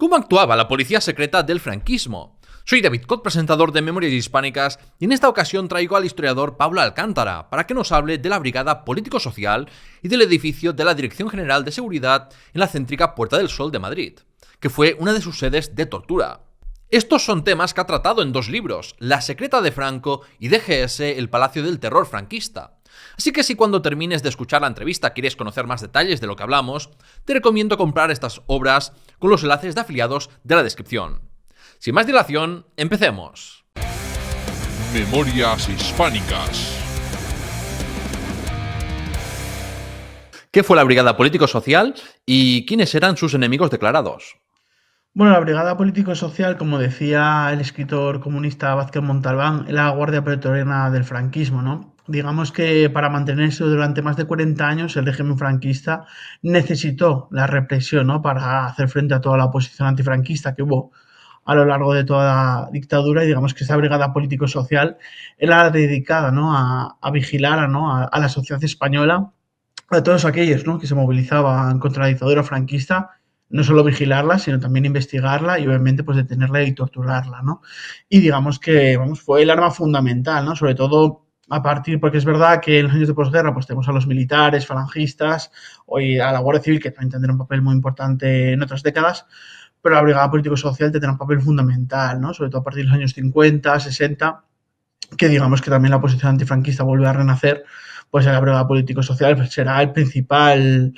¿Cómo actuaba la policía secreta del franquismo? Soy David Cot, presentador de Memorias Hispánicas, y en esta ocasión traigo al historiador Pablo Alcántara para que nos hable de la Brigada Político-Social y del edificio de la Dirección General de Seguridad en la céntrica Puerta del Sol de Madrid, que fue una de sus sedes de tortura. Estos son temas que ha tratado en dos libros, La secreta de Franco y DGS, el Palacio del Terror franquista. Así que si cuando termines de escuchar la entrevista quieres conocer más detalles de lo que hablamos, te recomiendo comprar estas obras con los enlaces de afiliados de la descripción. Sin más dilación, empecemos. Memorias Hispánicas. ¿Qué fue la Brigada Político-Social y quiénes eran sus enemigos declarados? Bueno, la Brigada Político-Social, como decía el escritor comunista Vázquez Montalbán, era la guardia pretoriana del franquismo, ¿no? Digamos que para mantenerse durante más de 40 años el régimen franquista necesitó la represión, ¿no? Para hacer frente a toda la oposición antifranquista que hubo a lo largo de toda la dictadura, y digamos que esta Brigada Político-Social era dedicada, ¿no? a vigilar, ¿no? a la sociedad española, a todos aquellos, ¿no? que se movilizaban contra la dictadura franquista, no solo vigilarla, sino también investigarla y obviamente pues detenerla y torturarla, ¿no? Y digamos que vamos, fue el arma fundamental, ¿no? Sobre todo a partir, porque es verdad que en los años de posguerra pues tenemos a los militares, falangistas, hoy a la Guardia Civil, que también tendrá un papel muy importante en otras décadas, pero la Brigada Político-Social tendrá un papel fundamental, ¿no? Sobre todo a partir de los años 50, 60, que digamos que también la oposición antifranquista vuelve a renacer, pues la Brigada Político-Social será el principal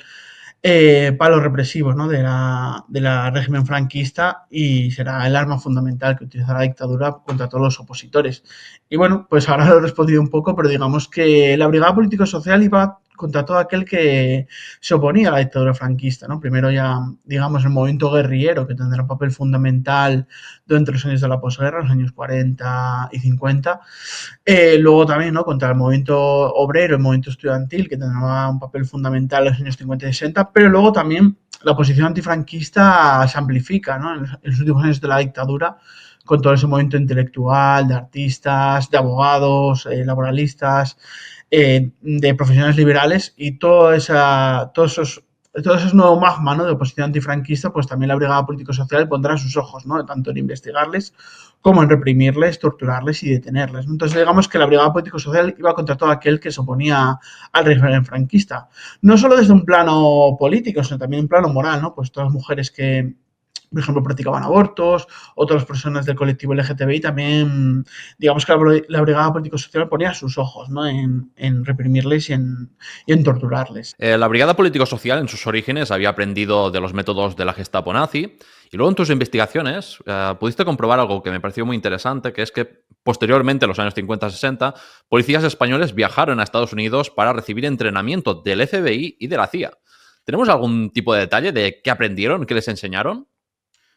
palo represivo, ¿no? de la régimen franquista, y será el arma fundamental que utilizará la dictadura contra todos los opositores. Y bueno, pues ahora lo he respondido un poco, pero digamos que la Brigada Político-Social iba contra todo aquel que se oponía a la dictadura franquista, ¿no? Primero ya, digamos, el movimiento guerrillero, que tendrá un papel fundamental durante los años de la posguerra, los años 40 y 50. Luego también, ¿no? Contra el movimiento obrero, el movimiento estudiantil, que tendrá un papel fundamental en los años 50 y 60, pero luego también la oposición antifranquista se amplifica, ¿no? En los últimos años de la dictadura, con todo ese movimiento intelectual, de artistas, de abogados, laboralistas, de profesionales liberales, y todos esos nuevos magma, ¿no? de oposición antifranquista, pues también la Brigada Político-Social pondrá sus ojos, ¿no? tanto en investigarles como en reprimirles, torturarles y detenerles, ¿no? Entonces digamos que la Brigada Político-Social iba contra todo aquel que se oponía al régimen franquista, no solo desde un plano político, sino también en un plano moral, ¿no? Pues todas las mujeres que, por ejemplo, practicaban abortos, otras personas del colectivo LGTBI también, digamos que la Brigada Político-Social ponía sus ojos, ¿no? en reprimirles y en torturarles. La Brigada Político-Social en sus orígenes había aprendido de los métodos de la Gestapo nazi y luego en tus investigaciones pudiste comprobar algo que me pareció muy interesante, que es que posteriormente, en los años 50-60, policías españoles viajaron a Estados Unidos para recibir entrenamiento del FBI y de la CIA. ¿Tenemos algún tipo de detalle de qué aprendieron, qué les enseñaron?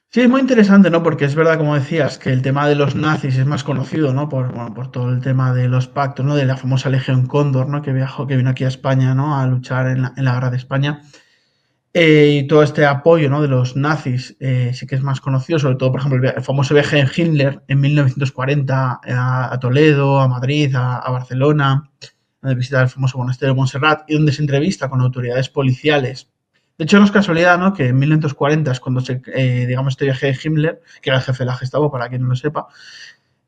Sí, es muy interesante, ¿no? Porque es verdad, como decías, que el tema de los nazis es más conocido, ¿no? Por todo el tema de los pactos, ¿no? De la famosa Legión Cóndor, ¿no? Que vino aquí a España, ¿no? A luchar en la guerra de España. Y todo este apoyo, ¿no? de los nazis sí que es más conocido, sobre todo, por ejemplo, el famoso viaje de Hitler en 1940 a Toledo, a Madrid, a Barcelona, donde visita el famoso monasterio de Montserrat y donde se entrevista con autoridades policiales. De hecho, no es casualidad, ¿no? que en 1940 es cuando digamos, este viaje de Himmler, que era el jefe de la Gestapo, para quien no lo sepa,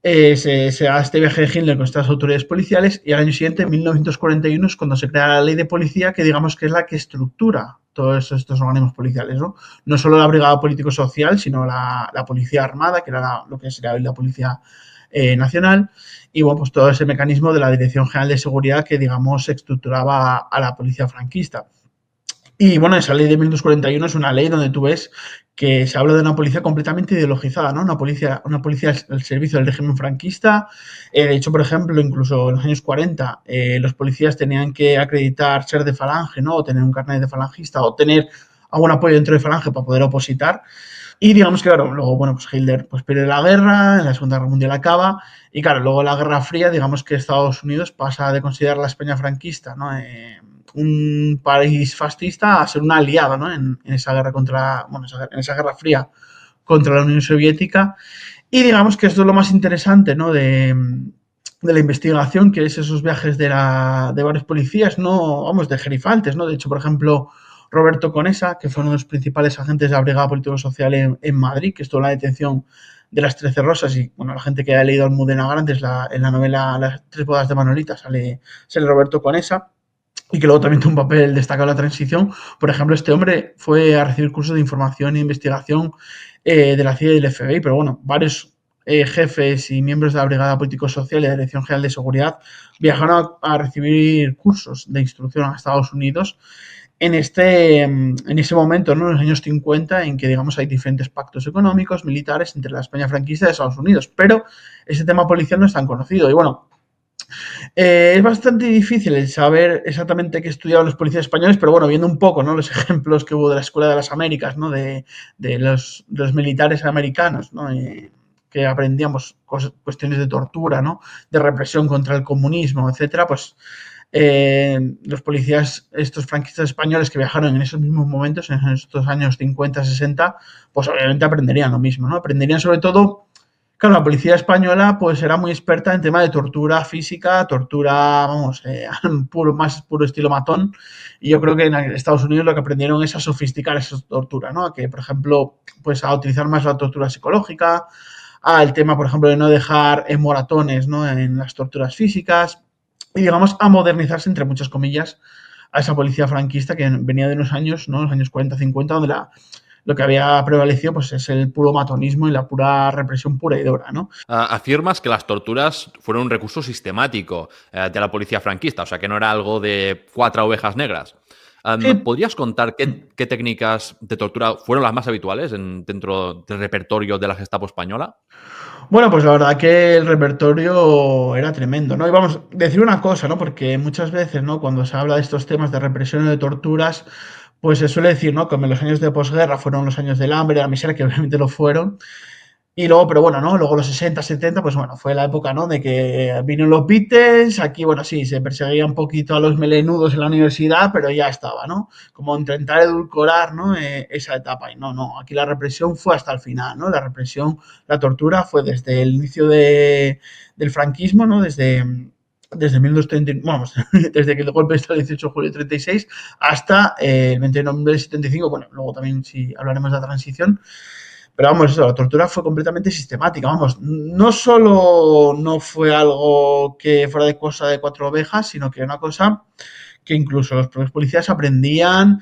se hace este viaje de Hitler con estas autoridades policiales, y al año siguiente, en 1941, es cuando se crea la ley de policía, que digamos que es la que estructura todos estos organismos policiales, ¿no? No solo la Brigada Político-Social, sino la Policía Armada, que era lo que sería la Policía Nacional, y bueno, pues todo ese mecanismo de la Dirección General de Seguridad que, digamos, estructuraba a la policía franquista. Y bueno, esa ley de 1941 es una ley donde tú ves que se habla de una policía completamente ideologizada, ¿no? Una policía al servicio del régimen franquista. De hecho, por ejemplo, incluso en los años 40, los policías tenían que acreditar ser de Falange, ¿no? O tener un carnet de falangista, o tener algún apoyo dentro de Falange para poder opositar. Y digamos que, claro, luego, bueno, pues Hitler pues pierde la guerra, en la Segunda Guerra Mundial acaba, y claro, luego la Guerra Fría, digamos que Estados Unidos pasa de considerar la España franquista, ¿no? Un país fascista a ser un aliado, ¿no? en esa guerra en esa Guerra Fría contra la Unión Soviética. Y digamos que esto es lo más interesante, ¿no? de la investigación, que es esos viajes de varios policías, no, vamos, de gerifaltes, ¿no? De hecho, por ejemplo, Roberto Conesa, que fue uno de los principales agentes de la Brigada Político-Social en Madrid, que estuvo en la detención de las 13 Rosas. Y bueno, la gente que haya leído Almudena Grandes, en la novela Las tres bodas de Manolita, sale Roberto Conesa, y que luego también tuvo un papel destacado en la transición. Por ejemplo, este hombre fue a recibir cursos de información e investigación de la CIA y del FBI, pero bueno, varios jefes y miembros de la Brigada Político-Social y de la Dirección General de Seguridad viajaron a recibir cursos de instrucción a Estados Unidos en ese momento, ¿no? En los años 50, en que, digamos, hay diferentes pactos económicos, militares, entre la España franquista y Estados Unidos, pero ese tema policial no es tan conocido. Y bueno, es bastante difícil el saber exactamente qué estudiaban los policías españoles, pero bueno, viendo un poco, ¿no? Los ejemplos que hubo de la Escuela de las Américas, ¿no? De los militares americanos, ¿no? Que aprendíamos cuestiones de tortura, ¿no? De represión contra el comunismo, etcétera, pues los policías, estos franquistas españoles que viajaron en esos mismos momentos, en estos años 50, 60, pues obviamente aprenderían lo mismo, ¿no? Aprenderían sobre todo. Claro, la policía española pues era muy experta en tema de tortura física, tortura, vamos, más puro estilo matón. Y yo creo que en Estados Unidos lo que aprendieron es a sofisticar esa tortura, ¿no? A que, por ejemplo, pues a utilizar más la tortura psicológica, al tema, por ejemplo, de no dejar moratones, ¿no? En las torturas físicas. Y digamos, a modernizarse, entre muchas comillas, a esa policía franquista que venía de unos años, ¿no? Los años 40, 50, donde lo que había prevalecido pues es el puro matonismo y la pura represión pura y dura, ¿no? Afirmas que las torturas fueron un recurso sistemático de la policía franquista, o sea, que no era algo de 4 ovejas negras. Sí. ¿Podrías contar qué técnicas de tortura fueron las más habituales dentro del repertorio de la Gestapo española? Bueno, pues la verdad que el repertorio era tremendo, ¿no? Y vamos, a decir una cosa, ¿no? Porque muchas veces, ¿no? Cuando se habla de estos temas de represión y de torturas, pues se suele decir, ¿no? Como los años de posguerra fueron los años del hambre, de la miseria, que obviamente lo fueron. Y luego, pero bueno, ¿no? Luego los 60, 70, pues bueno, fue la época, ¿no? De que vino los Beatles, aquí, bueno, sí, se perseguía un poquito a los melenudos en la universidad, pero ya estaba, ¿no? Como intentar edulcorar, ¿no? Esa etapa. Y no, no, aquí la represión fue hasta el final, ¿no? La represión, la tortura fue desde el inicio del franquismo, ¿no? Desde 1930, vamos, desde que el golpe está el 18 de julio de 36 hasta el 20 de noviembre del 75. Bueno, luego también si hablaremos de la transición. Pero vamos, eso, la tortura fue completamente sistemática. Vamos, no solo no fue algo que fuera de cosa de 4 ovejas, sino que era una cosa que incluso los propios policías aprendían,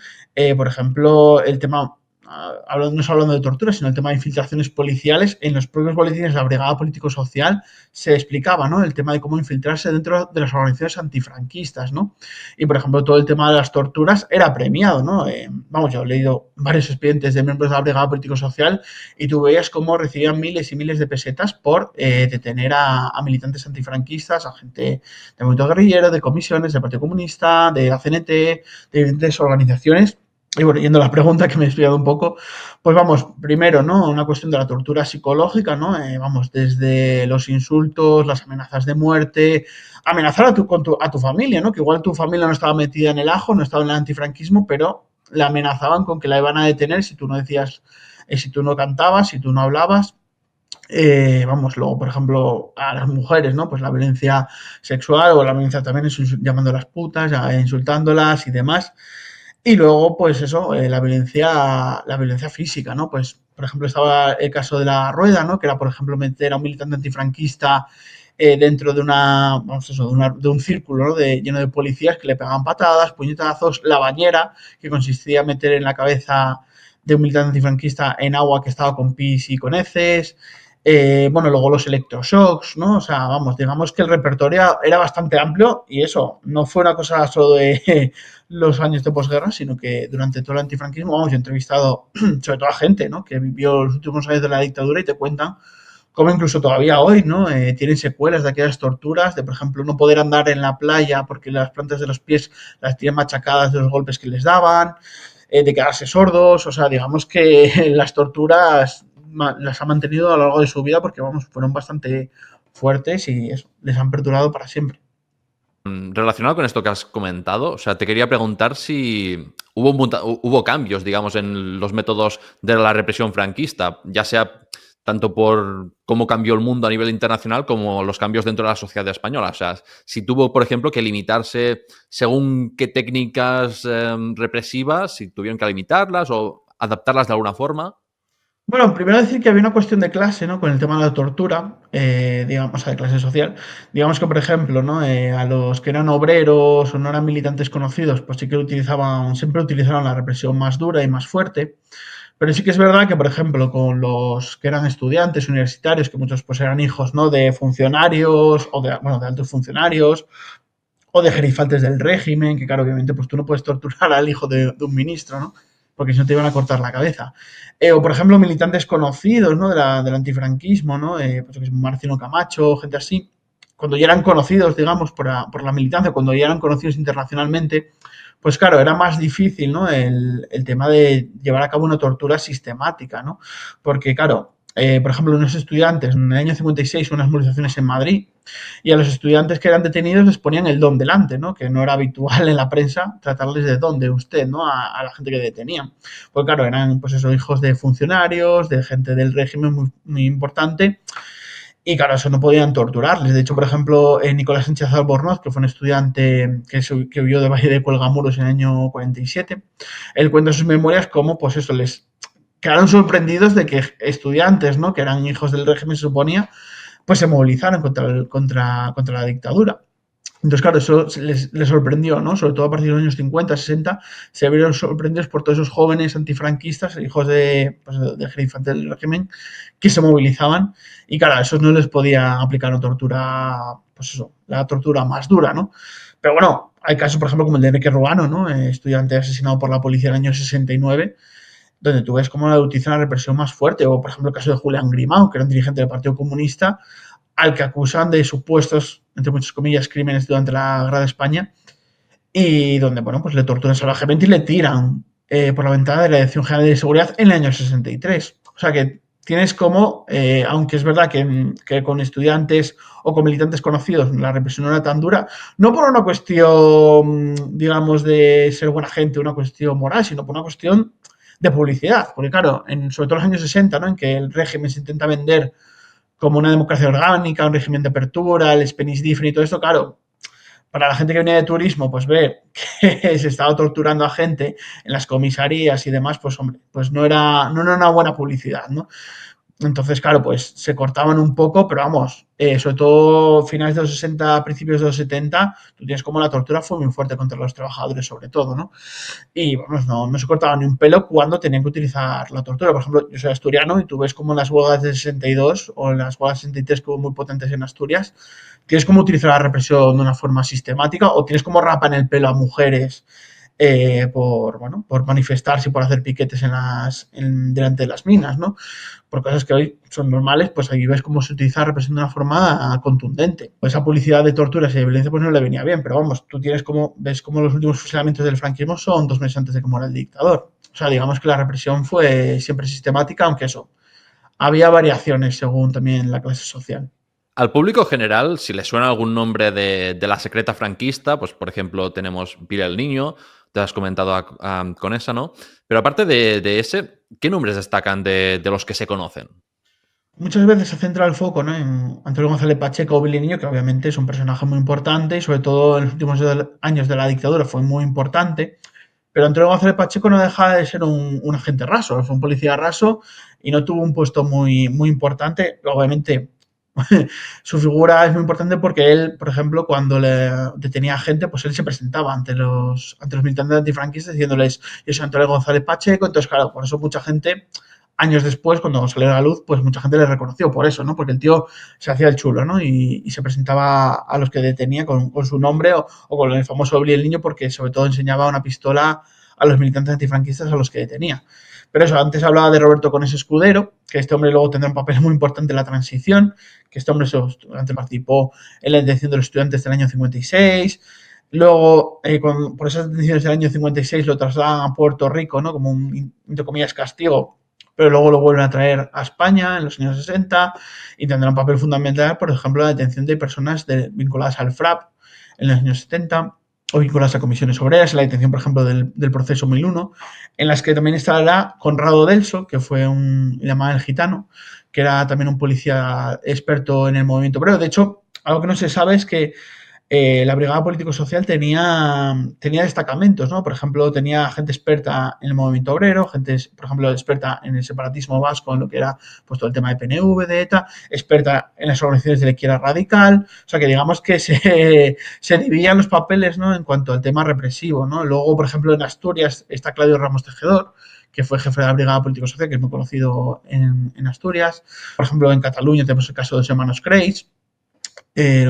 por ejemplo, el tema, no solo hablando de tortura, sino el tema de infiltraciones policiales. En los propios boletines de la Brigada Político-Social se explicaba, ¿no? El tema de cómo infiltrarse dentro de las organizaciones antifranquistas, ¿no? Y, por ejemplo, todo el tema de las torturas era premiado, ¿no? Vamos, yo he leído varios expedientes de miembros de la Brigada Político-Social y tú veías cómo recibían miles y miles de pesetas por detener a militantes antifranquistas, a gente de movimiento guerrillero, de comisiones, del Partido Comunista, de la CNT, de diferentes organizaciones. Y bueno, yendo a la pregunta que me he estudiado un poco, pues vamos, primero, ¿no? Una cuestión de la tortura psicológica, ¿no? Vamos, desde los insultos, las amenazas de muerte, amenazar a tu familia, ¿no? Que igual tu familia no estaba metida en el ajo, no estaba en el antifranquismo, pero la amenazaban con que la iban a detener si tú no decías, si tú no cantabas, si tú no hablabas. Vamos, luego, por ejemplo, a las mujeres, ¿no? Pues la violencia sexual o la violencia también llamando a las putas, insultándolas y demás. Y luego, pues eso, la violencia física, ¿no? Pues, por ejemplo, estaba el caso de la Rueda, ¿no? Que era, por ejemplo, meter a un militante antifranquista dentro de vamos, eso, de un círculo, ¿no? Lleno de policías que le pegaban patadas, puñetazos, la bañera, que consistía en meter en la cabeza de un militante antifranquista en agua que estaba con pis y con heces. Bueno, luego los electroshocks, ¿no? O sea, vamos, digamos que el repertorio era bastante amplio y eso, no fue una cosa solo de los años de posguerra, sino que durante todo el antifranquismo, vamos, yo he entrevistado sobre todo a gente, ¿no? Que vivió los últimos años de la dictadura y te cuentan cómo incluso todavía hoy, ¿no? Tienen secuelas de aquellas torturas, de por ejemplo no poder andar en la playa porque las plantas de los pies las tienen machacadas de los golpes que les daban, de quedarse sordos, o sea, digamos que las torturas las ha mantenido a lo largo de su vida porque, vamos, fueron bastante fuertes y eso, les han perdurado para siempre. Relacionado con esto que has comentado, o sea, te quería preguntar si hubo cambios, digamos, en los métodos de la represión franquista, ya sea tanto por cómo cambió el mundo a nivel internacional como los cambios dentro de la sociedad española. O sea, si tuvo, por ejemplo, que limitarse según qué técnicas represivas, si tuvieron que limitarlas o adaptarlas de alguna forma. Bueno, primero decir que había una cuestión de clase, ¿no? Con el tema de la tortura, digamos, o sea, de clase social. Digamos que, por ejemplo, ¿no? A los que eran obreros o no eran militantes conocidos, pues sí que siempre utilizaron la represión más dura y más fuerte. Pero sí que es verdad que, por ejemplo, con los que eran estudiantes universitarios, que muchos pues eran hijos, ¿no? De funcionarios o de, bueno, de altos funcionarios o de gerifaltes del régimen, que claro, obviamente, pues tú no puedes torturar al hijo de un ministro, ¿no? Porque si no te iban a cortar la cabeza. O, por ejemplo, militantes conocidos, ¿no? Del antifranquismo, ¿no? Pues que es Marcino Camacho, gente así. Cuando ya eran conocidos, digamos, por la militancia, cuando ya eran conocidos internacionalmente, pues claro, era más difícil, ¿no? El tema de llevar a cabo una tortura sistemática, ¿no? Porque, claro, por ejemplo, unos estudiantes en el año 56, unas movilizaciones en Madrid, y a los estudiantes que eran detenidos les ponían el don delante, ¿no? Que no era habitual en la prensa tratarles de don de usted, ¿no? A la gente que detenían. Pues claro, eran, pues eso, hijos de funcionarios, de gente del régimen muy, muy importante, y claro, eso no podían torturarles. De hecho, por ejemplo, Nicolás Sánchez Albornoz, que fue un estudiante que huyó de Valle de Cuelgamuros en el año 47, él cuenta en sus memorias cómo, pues eso, les quedaron sorprendidos de que estudiantes, ¿no? Que eran hijos del régimen, se suponía, pues se movilizaron contra la dictadura. Entonces, claro, eso les sorprendió, ¿no? Sobre todo a partir de los años 50, 60, se vieron sorprendidos por todos esos jóvenes antifranquistas, hijos pues, del jefe del régimen, que se movilizaban. Y claro, a esos no les podía aplicar una tortura, pues eso, la tortura más dura, ¿no? Pero bueno, hay casos, por ejemplo, como el de Enrique Ruano, ¿no? Estudiante asesinado por la policía en el año 69, donde tú ves cómo la utilizan la represión más fuerte. O, por ejemplo, el caso de Julián Grimao, que era un dirigente del Partido Comunista, al que acusan de supuestos, entre muchas comillas, crímenes durante la Guerra de España, y donde, bueno, pues le torturan salvajemente y le tiran por la ventana de la Dirección General de Seguridad en el año 63. O sea que tienes como, aunque es verdad que con estudiantes o con militantes conocidos la represión no era tan dura, no por una cuestión, digamos, de ser buena gente, una cuestión moral, sino por una cuestión de publicidad. Porque claro, sobre todo en los años 60, ¿no? En que el régimen se intenta vender como una democracia orgánica, un régimen de apertura, el Spanish Different y todo esto, claro, para la gente que venía de turismo, pues ver que se estaba torturando a gente en las comisarías y demás, pues hombre, pues no era una buena publicidad, ¿no? Entonces, claro, pues se cortaban un poco, pero vamos, sobre todo finales de los 60, principios de los 70, tú tienes como la tortura fue muy fuerte contra los trabajadores, sobre todo, ¿no? Y vamos, no se cortaba ni un pelo cuando tenían que utilizar la tortura. Por ejemplo, yo soy asturiano y tú ves como en las huelgas de 62 o en las huelgas de 63 que hubo muy potentes en Asturias, tienes como utilizar la represión de una forma sistemática o tienes como rapan el pelo a mujeres por manifestarse y por hacer piquetes delante de las minas, ¿no? Por cosas que hoy son normales, pues ahí ves cómo se utiliza la represión de una forma contundente. Pues esa publicidad de torturas y de violencia pues no le venía bien, pero vamos, ves como los últimos fusilamientos del franquismo son 2 meses antes de que muera el dictador. O sea, digamos que la represión fue siempre sistemática, aunque eso, había variaciones según también la clase social. Al público general, si le suena algún nombre de la secreta franquista, pues por ejemplo tenemos Pira el Niño, te has comentado con esa, ¿no? Pero aparte de ese, ¿qué nombres destacan de los que se conocen? Muchas veces se centra el foco, ¿no? En Antonio González Pacheco o Billy Niño, que obviamente es un personaje muy importante y sobre todo en los últimos años de la dictadura fue muy importante. Pero Antonio González Pacheco no deja de ser un agente raso, fue un policía raso y no tuvo un puesto muy, muy importante. Obviamente, su figura es muy importante porque él, por ejemplo, cuando le detenía a gente, pues él se presentaba ante los militantes antifranquistas diciéndoles, yo soy Antonio González Pacheco. Entonces, claro, por eso mucha gente, años después, cuando salió a la luz, pues mucha gente le reconoció por eso, ¿no? Porque el tío se hacía el chulo, ¿no? Y se presentaba a los que detenía con su nombre o con el famoso Billy el Niño, porque sobre todo enseñaba una pistola a los militantes antifranquistas a los que detenía. Pero eso, antes hablaba de Roberto Conés Escudero, que este hombre luego tendrá un papel muy importante en la transición, que este hombre antes participó en la detención de los estudiantes del año 56. Luego, por esas detenciones del año 56 lo trasladan a Puerto Rico, ¿no? Como un, entre comillas, castigo, pero luego lo vuelven a traer a España en los años 60 y tendrá un papel fundamental, por ejemplo, la detención de personas vinculadas al FRAP en los años 70. o vinculadas a comisiones obreras, en la detención, por ejemplo, del proceso 1001, en las que también estará Conrado Delso, que fue un llamado el gitano, que era también un policía experto en el movimiento obrero. De hecho, algo que no se sabe es que la Brigada Político-Social tenía destacamentos, ¿no? Por ejemplo, tenía gente experta en el movimiento obrero, gente, por ejemplo, experta en el separatismo vasco, en lo que era pues, todo el tema de PNV, de ETA, experta en las organizaciones de la izquierda radical, o sea que digamos que se dividían los papeles, ¿no? En cuanto al tema represivo, ¿no? Luego, por ejemplo, en Asturias está Claudio Ramos Tejedor, que fue jefe de la Brigada Político-Social, que es muy conocido en Asturias. Por ejemplo, en Cataluña tenemos el caso de los hermanos Creis,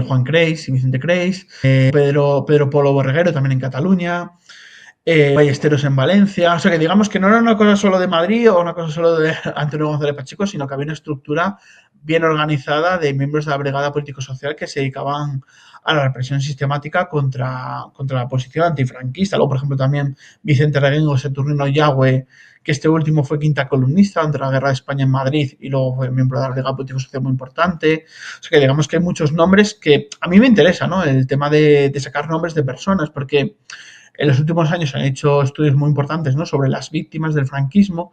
Juan Creis y Vicente Creis, Pedro Polo Borreguero también en Cataluña, Ballesteros en Valencia. O sea que digamos que no era una cosa solo de Madrid o una cosa solo de Antonio González Pacheco, sino que había una estructura bien organizada de miembros de la Brigada Político-Social que se dedicaban a la represión sistemática contra la posición antifranquista. Luego, por ejemplo, también Vicente Reguengo, Saturnino Yagüe, que este último fue quinta columnista durante la Guerra de España en Madrid y luego fue miembro de la Brigada Político-Social muy importante. O sea que digamos que hay muchos nombres que a mí me interesa, ¿no? El tema de sacar nombres de personas, porque en los últimos años se han hecho estudios muy importantes, ¿no? Sobre las víctimas del franquismo,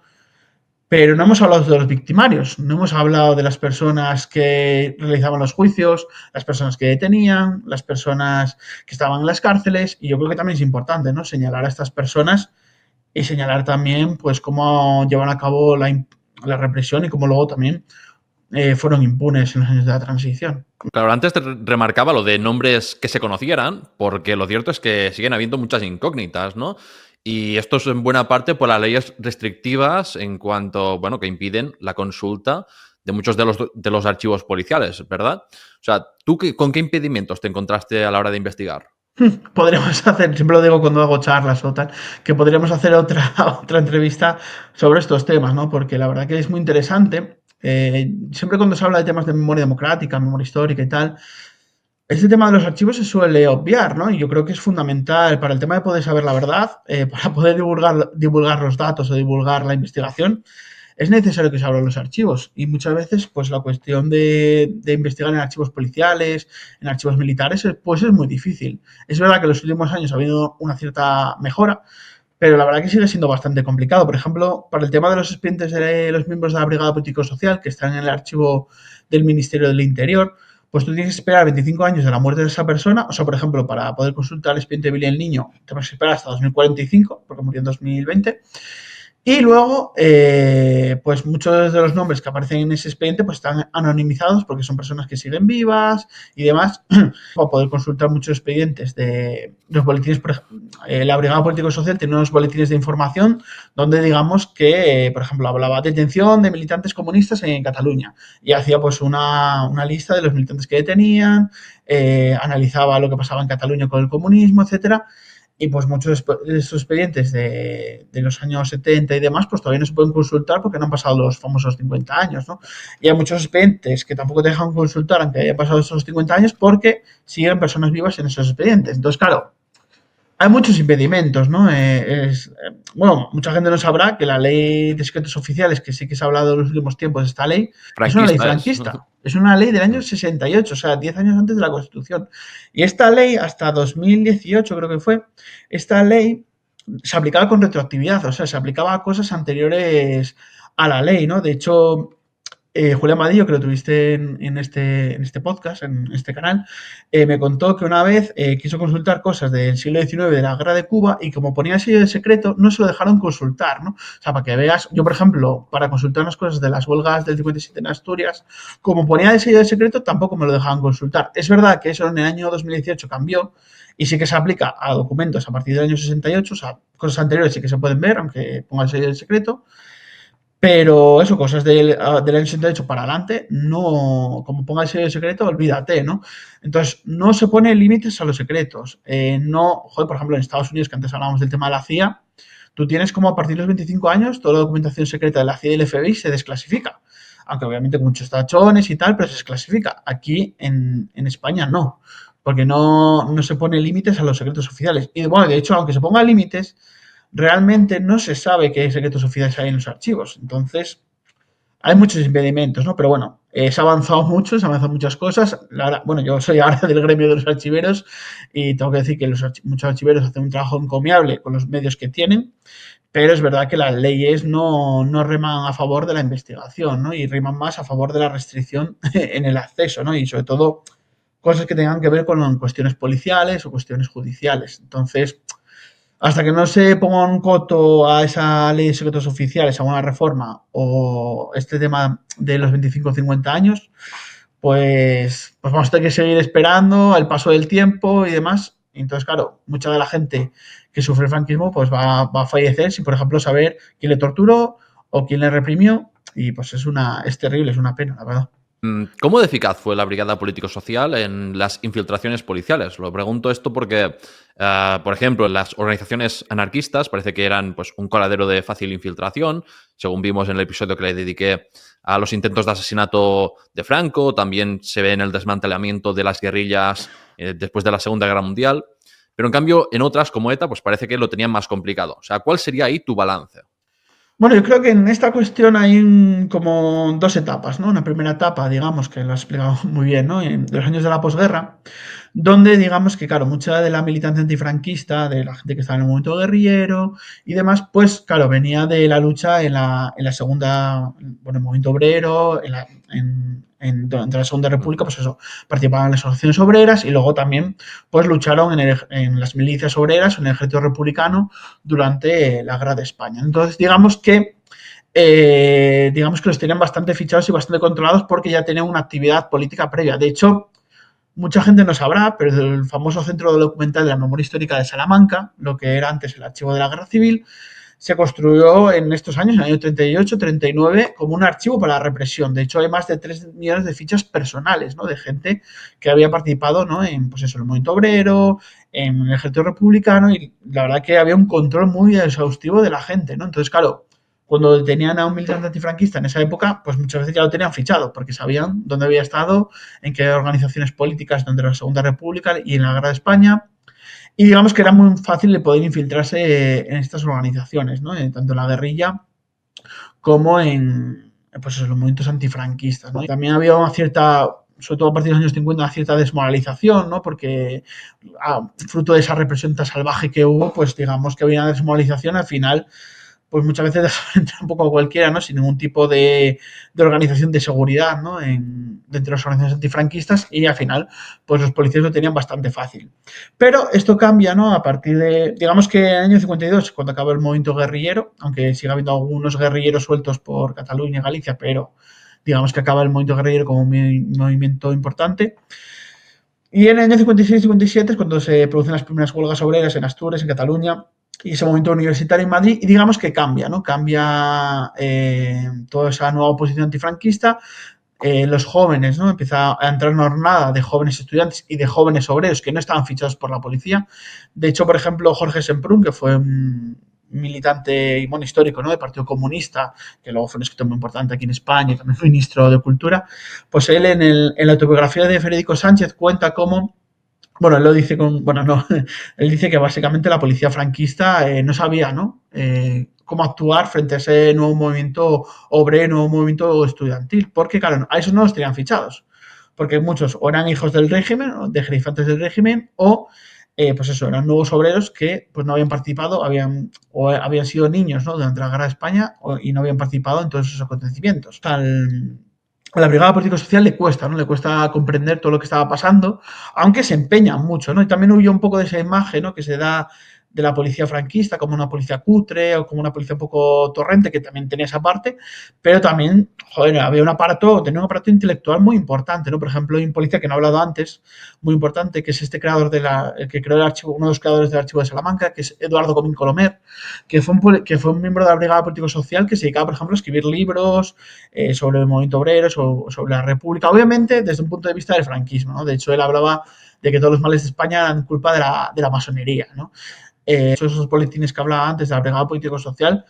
pero no hemos hablado de los victimarios, no hemos hablado de las personas que realizaban los juicios, las personas que detenían, las personas que estaban en las cárceles, y yo creo que también es importante, ¿no? Señalar a estas personas y señalar también, pues, cómo llevan a cabo la represión y cómo luego también fueron impunes en los años de la transición. Claro, antes te remarcaba lo de nombres que se conocieran, porque lo cierto es que siguen habiendo muchas incógnitas, ¿no? Y esto es en buena parte por las leyes restrictivas en cuanto, bueno, que impiden la consulta de muchos de los archivos policiales, ¿verdad? O sea, ¿tú con qué impedimentos te encontraste a la hora de investigar? Podríamos hacer, siempre lo digo cuando hago charlas o tal, que podríamos hacer otra entrevista sobre estos temas, ¿no? Porque la verdad que es muy interesante. Siempre cuando se habla de temas de memoria democrática, memoria histórica y tal, este tema de los archivos se suele obviar, ¿no? Y yo creo que es fundamental para el tema de poder saber la verdad, para poder divulgar los datos o divulgar la investigación, es necesario que se abran los archivos. Y muchas veces, pues la cuestión de investigar en archivos policiales, en archivos militares, pues es muy difícil. Es verdad que en los últimos años ha habido una cierta mejora, pero la verdad que sigue siendo bastante complicado. Por ejemplo, para el tema de los expedientes de los miembros de la Brigada Político-Social que están en el archivo del Ministerio del Interior, pues tú tienes que esperar 25 años de la muerte de esa persona. O sea, por ejemplo, para poder consultar el expediente de Billy el Niño, tenemos que esperar hasta 2045, porque murió en 2020. Y luego, pues muchos de los nombres que aparecen en ese expediente pues están anonimizados porque son personas que siguen vivas y demás. Para poder consultar muchos expedientes de los boletines, por ejemplo, la Brigada Político-Social tiene unos boletines de información donde digamos que, por ejemplo, hablaba de detención de militantes comunistas en Cataluña y hacía pues una lista de los militantes que detenían, analizaba lo que pasaba en Cataluña con el comunismo, etcétera. Y pues muchos de estos expedientes de los años 70 y demás, pues todavía no se pueden consultar porque no han pasado los famosos 50 años, ¿no? Y hay muchos expedientes que tampoco te dejan consultar aunque hayan pasado esos 50 años porque siguen personas vivas en esos expedientes. Entonces, claro, hay muchos impedimentos, ¿no? Bueno, mucha gente no sabrá que la ley de secretos oficiales, que sí que se ha hablado en los últimos tiempos de esta ley, es una ley Franquista es. franquista. Es una ley del año 68, o sea, 10 años antes de la Constitución. Y esta ley, hasta 2018 creo que fue, esta ley se aplicaba con retroactividad, o sea, se aplicaba a cosas anteriores a la ley, ¿no? De hecho, Julián Madillo, que lo tuviste en este podcast, en este canal, me contó que una vez quiso consultar cosas del siglo XIX de la guerra de Cuba y como ponía el sello de secreto, no se lo dejaron consultar, ¿no? O sea, para que veas, yo por ejemplo, para consultar las cosas de las huelgas del 57 en Asturias, como ponía el sello de secreto, tampoco me lo dejaban consultar. Es verdad que eso en el año 2018 cambió y sí que se aplica a documentos a partir del año 68, o sea, cosas anteriores sí que se pueden ver, aunque ponga el sello de secreto. Pero eso, cosas del año 68 para adelante, no, como ponga el sello de secreto, olvídate, ¿no? Entonces, no se pone límites a los secretos. No, joder, por ejemplo, en Estados Unidos, que antes hablábamos del tema de la CIA, tú tienes como a partir de los 25 años toda la documentación secreta de la CIA y del FBI se desclasifica. Aunque obviamente con muchos tachones y tal, pero se desclasifica. Aquí en España no, porque no se pone límites a los secretos oficiales. Y bueno, de hecho, aunque se pongan límites, realmente no se sabe qué secretos oficiales hay en los archivos. Entonces, hay muchos impedimentos, ¿no? Pero bueno, Se ha avanzado mucho, se han avanzado muchas cosas. Bueno, yo soy ahora del gremio de los archiveros y tengo que decir que muchos archiveros hacen un trabajo encomiable con los medios que tienen, pero es verdad que las leyes no reman a favor de la investigación, ¿no? Y riman más a favor de la restricción en el acceso, ¿no? Y sobre todo cosas que tengan que ver con cuestiones policiales o cuestiones judiciales. Entonces, hasta que no se ponga un coto a esa ley de secretos oficiales, a una reforma o este tema de los 25 o 50 años, pues vamos a tener que seguir esperando al paso del tiempo y demás. Entonces, claro, mucha de la gente que sufre el franquismo pues va a fallecer sin, por ejemplo, saber quién le torturó o quién le reprimió. Y pues es terrible, es una pena, la verdad. ¿Cómo de eficaz fue la Brigada Político-Social en las infiltraciones policiales? Lo pregunto esto porque, por ejemplo, las organizaciones anarquistas parece que eran pues, un coladero de fácil infiltración, según vimos en el episodio que le dediqué a los intentos de asesinato de Franco, también se ve en el desmantelamiento de las guerrillas después de la Segunda Guerra Mundial, pero en cambio en otras como ETA pues parece que lo tenían más complicado. O sea, ¿cuál sería ahí tu balance? Bueno, yo creo que en esta cuestión hay como dos etapas, ¿no? Una primera etapa, digamos, que lo has explicado muy bien, ¿no? En los años de la posguerra, donde digamos que, claro, mucha de la militancia antifranquista, de la gente que estaba en el movimiento guerrillero y demás, pues, claro, venía de la lucha en la segunda, bueno, el movimiento obrero, durante la Segunda República, pues eso, participaban en las asociaciones obreras y luego también, pues, lucharon en las milicias obreras, en el ejército republicano durante la Guerra de España. Entonces, digamos que los tenían bastante fichados y bastante controlados porque ya tenían una actividad política previa. De hecho, mucha gente no sabrá, pero el famoso Centro Documental de la Memoria Histórica de Salamanca, lo que era antes el Archivo de la Guerra Civil, se construyó en estos años, en el año 38, 39, como un archivo para la represión. De hecho, hay más de 3 millones de fichas personales, ¿no? De gente que había participado, ¿no? En, pues eso, el movimiento obrero, en el ejército republicano, y la verdad que había un control muy exhaustivo de la gente, ¿no? Entonces, claro, cuando detenían a un militante antifranquista en esa época, pues muchas veces ya lo tenían fichado, porque sabían dónde había estado, en qué organizaciones políticas durante la Segunda República y en la Guerra de España. Y digamos que era muy fácil de poder infiltrarse en estas organizaciones, ¿no? Tanto en la guerrilla como en pues, en los movimientos antifranquistas, ¿no? Y también había una cierta, sobre todo a partir de los años 50, una cierta desmoralización, ¿no? Porque fruto de esa represión tan salvaje que hubo, pues digamos que había una desmoralización al final, pues muchas veces dejaban entrar un poco a cualquiera, ¿no? Sin ningún tipo de organización de seguridad, ¿no? Dentro de las organizaciones antifranquistas y al final, pues los policías lo tenían bastante fácil. Pero esto cambia, ¿no? A partir de, digamos que en el año 52, cuando acaba el movimiento guerrillero, aunque siga habiendo algunos guerrilleros sueltos por Cataluña y Galicia, pero digamos que acaba el movimiento guerrillero como un movimiento importante. Y en el año 56-57 es cuando se producen las primeras huelgas obreras en Asturias, en Cataluña, y ese momento universitario en Madrid, y digamos que cambia, ¿no? Cambia toda esa nueva oposición antifranquista, los jóvenes, ¿no? Empieza a entrar una jornada de jóvenes estudiantes y de jóvenes obreros que no estaban fichados por la policía. De hecho, por ejemplo, Jorge Semprún, que fue un militante y bueno, histórico, ¿no? Del Partido Comunista, que luego fue un escritor muy importante aquí en España y también fue ministro de Cultura, pues él en la autobiografía de Federico Sánchez cuenta cómo, bueno, él lo dice bueno, no, él dice que básicamente la policía franquista no sabía, ¿no? Cómo actuar frente a ese nuevo movimiento obrero, nuevo movimiento estudiantil, porque claro, a esos no los tenían fichados, porque muchos o eran hijos del régimen, de gerifantes del régimen, o pues eso, eran nuevos obreros que pues no habían participado, o habían sido niños, ¿no? Durante la Guerra de España y no habían participado en todos esos acontecimientos. A la Brigada Político-Social le cuesta, ¿no? Le cuesta comprender todo lo que estaba pasando, aunque se empeña mucho, ¿no? Y también huyó un poco de esa imagen, ¿no? Que se da de la policía franquista como una policía cutre o como una policía un poco torrente, que también tenía esa parte, pero también, joder, tenía un aparato intelectual muy importante, ¿no? Por ejemplo, hay un policía que no he hablado antes, muy importante, que es este creador el que creó el archivo, uno de los creadores del archivo de Salamanca, que es Eduardo Comín Colomer, que fue un miembro de la Brigada Político-Social que se dedicaba, por ejemplo, a escribir libros sobre el movimiento obrero, sobre la República, obviamente desde un punto de vista del franquismo, ¿no? De hecho, él hablaba de que todos los males de España eran culpa de la masonería, ¿no? Esos boletines que hablaba antes de la Brigada Político-Social,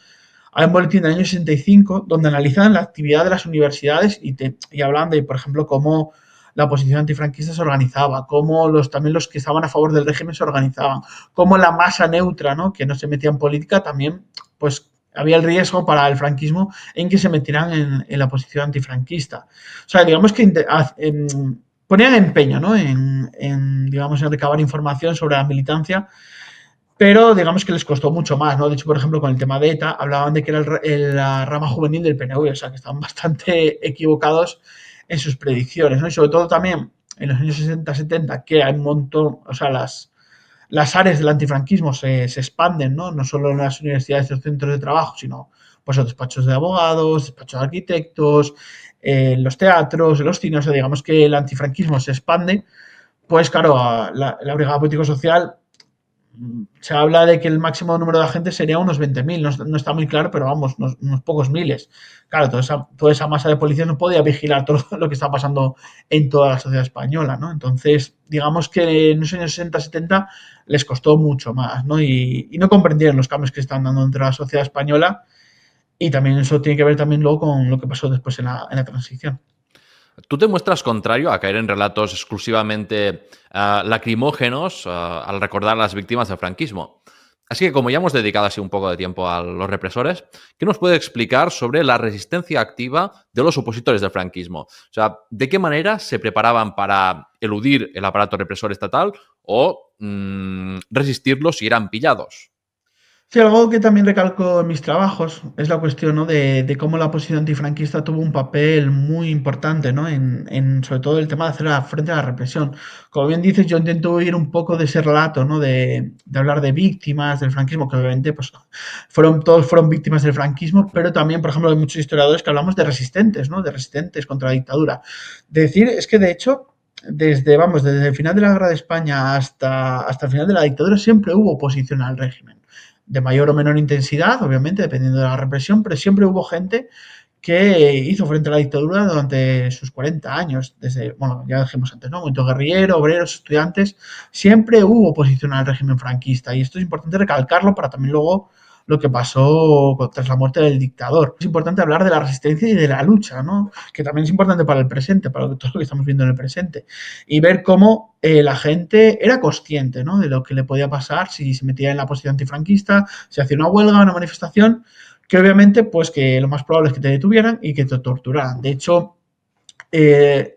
hay un boletín del año 65 donde analizan la actividad de las universidades y hablan de, por ejemplo, cómo la oposición antifranquista se organizaba, cómo también los que estaban a favor del régimen se organizaban, cómo la masa neutra, ¿no? Que no se metía en política, también pues había el riesgo para el franquismo en que se metieran en la posición antifranquista. O sea, digamos que ponían empeño, ¿no? Digamos, en recabar información sobre la militancia, pero digamos que les costó mucho más, ¿no? De hecho, por ejemplo, con el tema de ETA, hablaban de que era la rama juvenil del PNV, o sea, que estaban bastante equivocados en sus predicciones, ¿no? Y sobre todo también en los años 60-70, que hay un montón, o sea, las áreas del antifranquismo se expanden, ¿no? No solo en las universidades y los centros de trabajo, sino pues los despachos de abogados, despachos de arquitectos, en los teatros, en los cines, o sea, digamos que el antifranquismo se expande, pues claro, la Brigada Político-Social se habla de que el máximo número de agentes sería unos 20.000, no está muy claro, pero vamos, unos pocos miles. Claro, toda esa masa de policías no podía vigilar todo lo que está pasando en toda la sociedad española, ¿no? Entonces, digamos que en los años 60-70 les costó mucho más, ¿no? Y no comprendieron los cambios que están dando entre la sociedad española, y también eso tiene que ver también luego con lo que pasó después en la transición. Tú te muestras contrario a caer en relatos exclusivamente lacrimógenos al recordar a las víctimas del franquismo. Así que como ya hemos dedicado así un poco de tiempo a los represores, ¿qué nos puede explicar sobre la resistencia activa de los opositores del franquismo? O sea, ¿de qué manera se preparaban para eludir el aparato represor estatal o resistirlo si eran pillados? Sí, algo que también recalco en mis trabajos es la cuestión, ¿no? de cómo la oposición antifranquista tuvo un papel muy importante, ¿no? Sobre todo el tema de hacer frente a la represión. Como bien dices, yo intento ir un poco de ese relato, ¿no? De hablar de víctimas del franquismo, que obviamente pues, todos fueron víctimas del franquismo, pero también, por ejemplo, hay muchos historiadores que hablamos de resistentes, ¿no? De resistentes contra la dictadura. De decir, es que de hecho, desde el final de la Guerra de España hasta el final de la dictadura siempre hubo oposición al régimen, de mayor o menor intensidad, obviamente, dependiendo de la represión, pero siempre hubo gente que hizo frente a la dictadura durante sus 40 años, desde, bueno, ya dijimos antes, ¿no? Movimiento guerrillero, obreros, estudiantes, siempre hubo oposición al régimen franquista, y esto es importante recalcarlo para también luego lo que pasó tras la muerte del dictador. Es importante hablar de la resistencia y de la lucha, ¿no? Que también es importante para el presente, para todo lo que estamos viendo en el presente. Y ver cómo la gente era consciente, ¿no? De lo que le podía pasar si se metía en la posición antifranquista, si hacía una huelga, una manifestación, que obviamente, pues que lo más probable es que te detuvieran y que te torturaran. De hecho,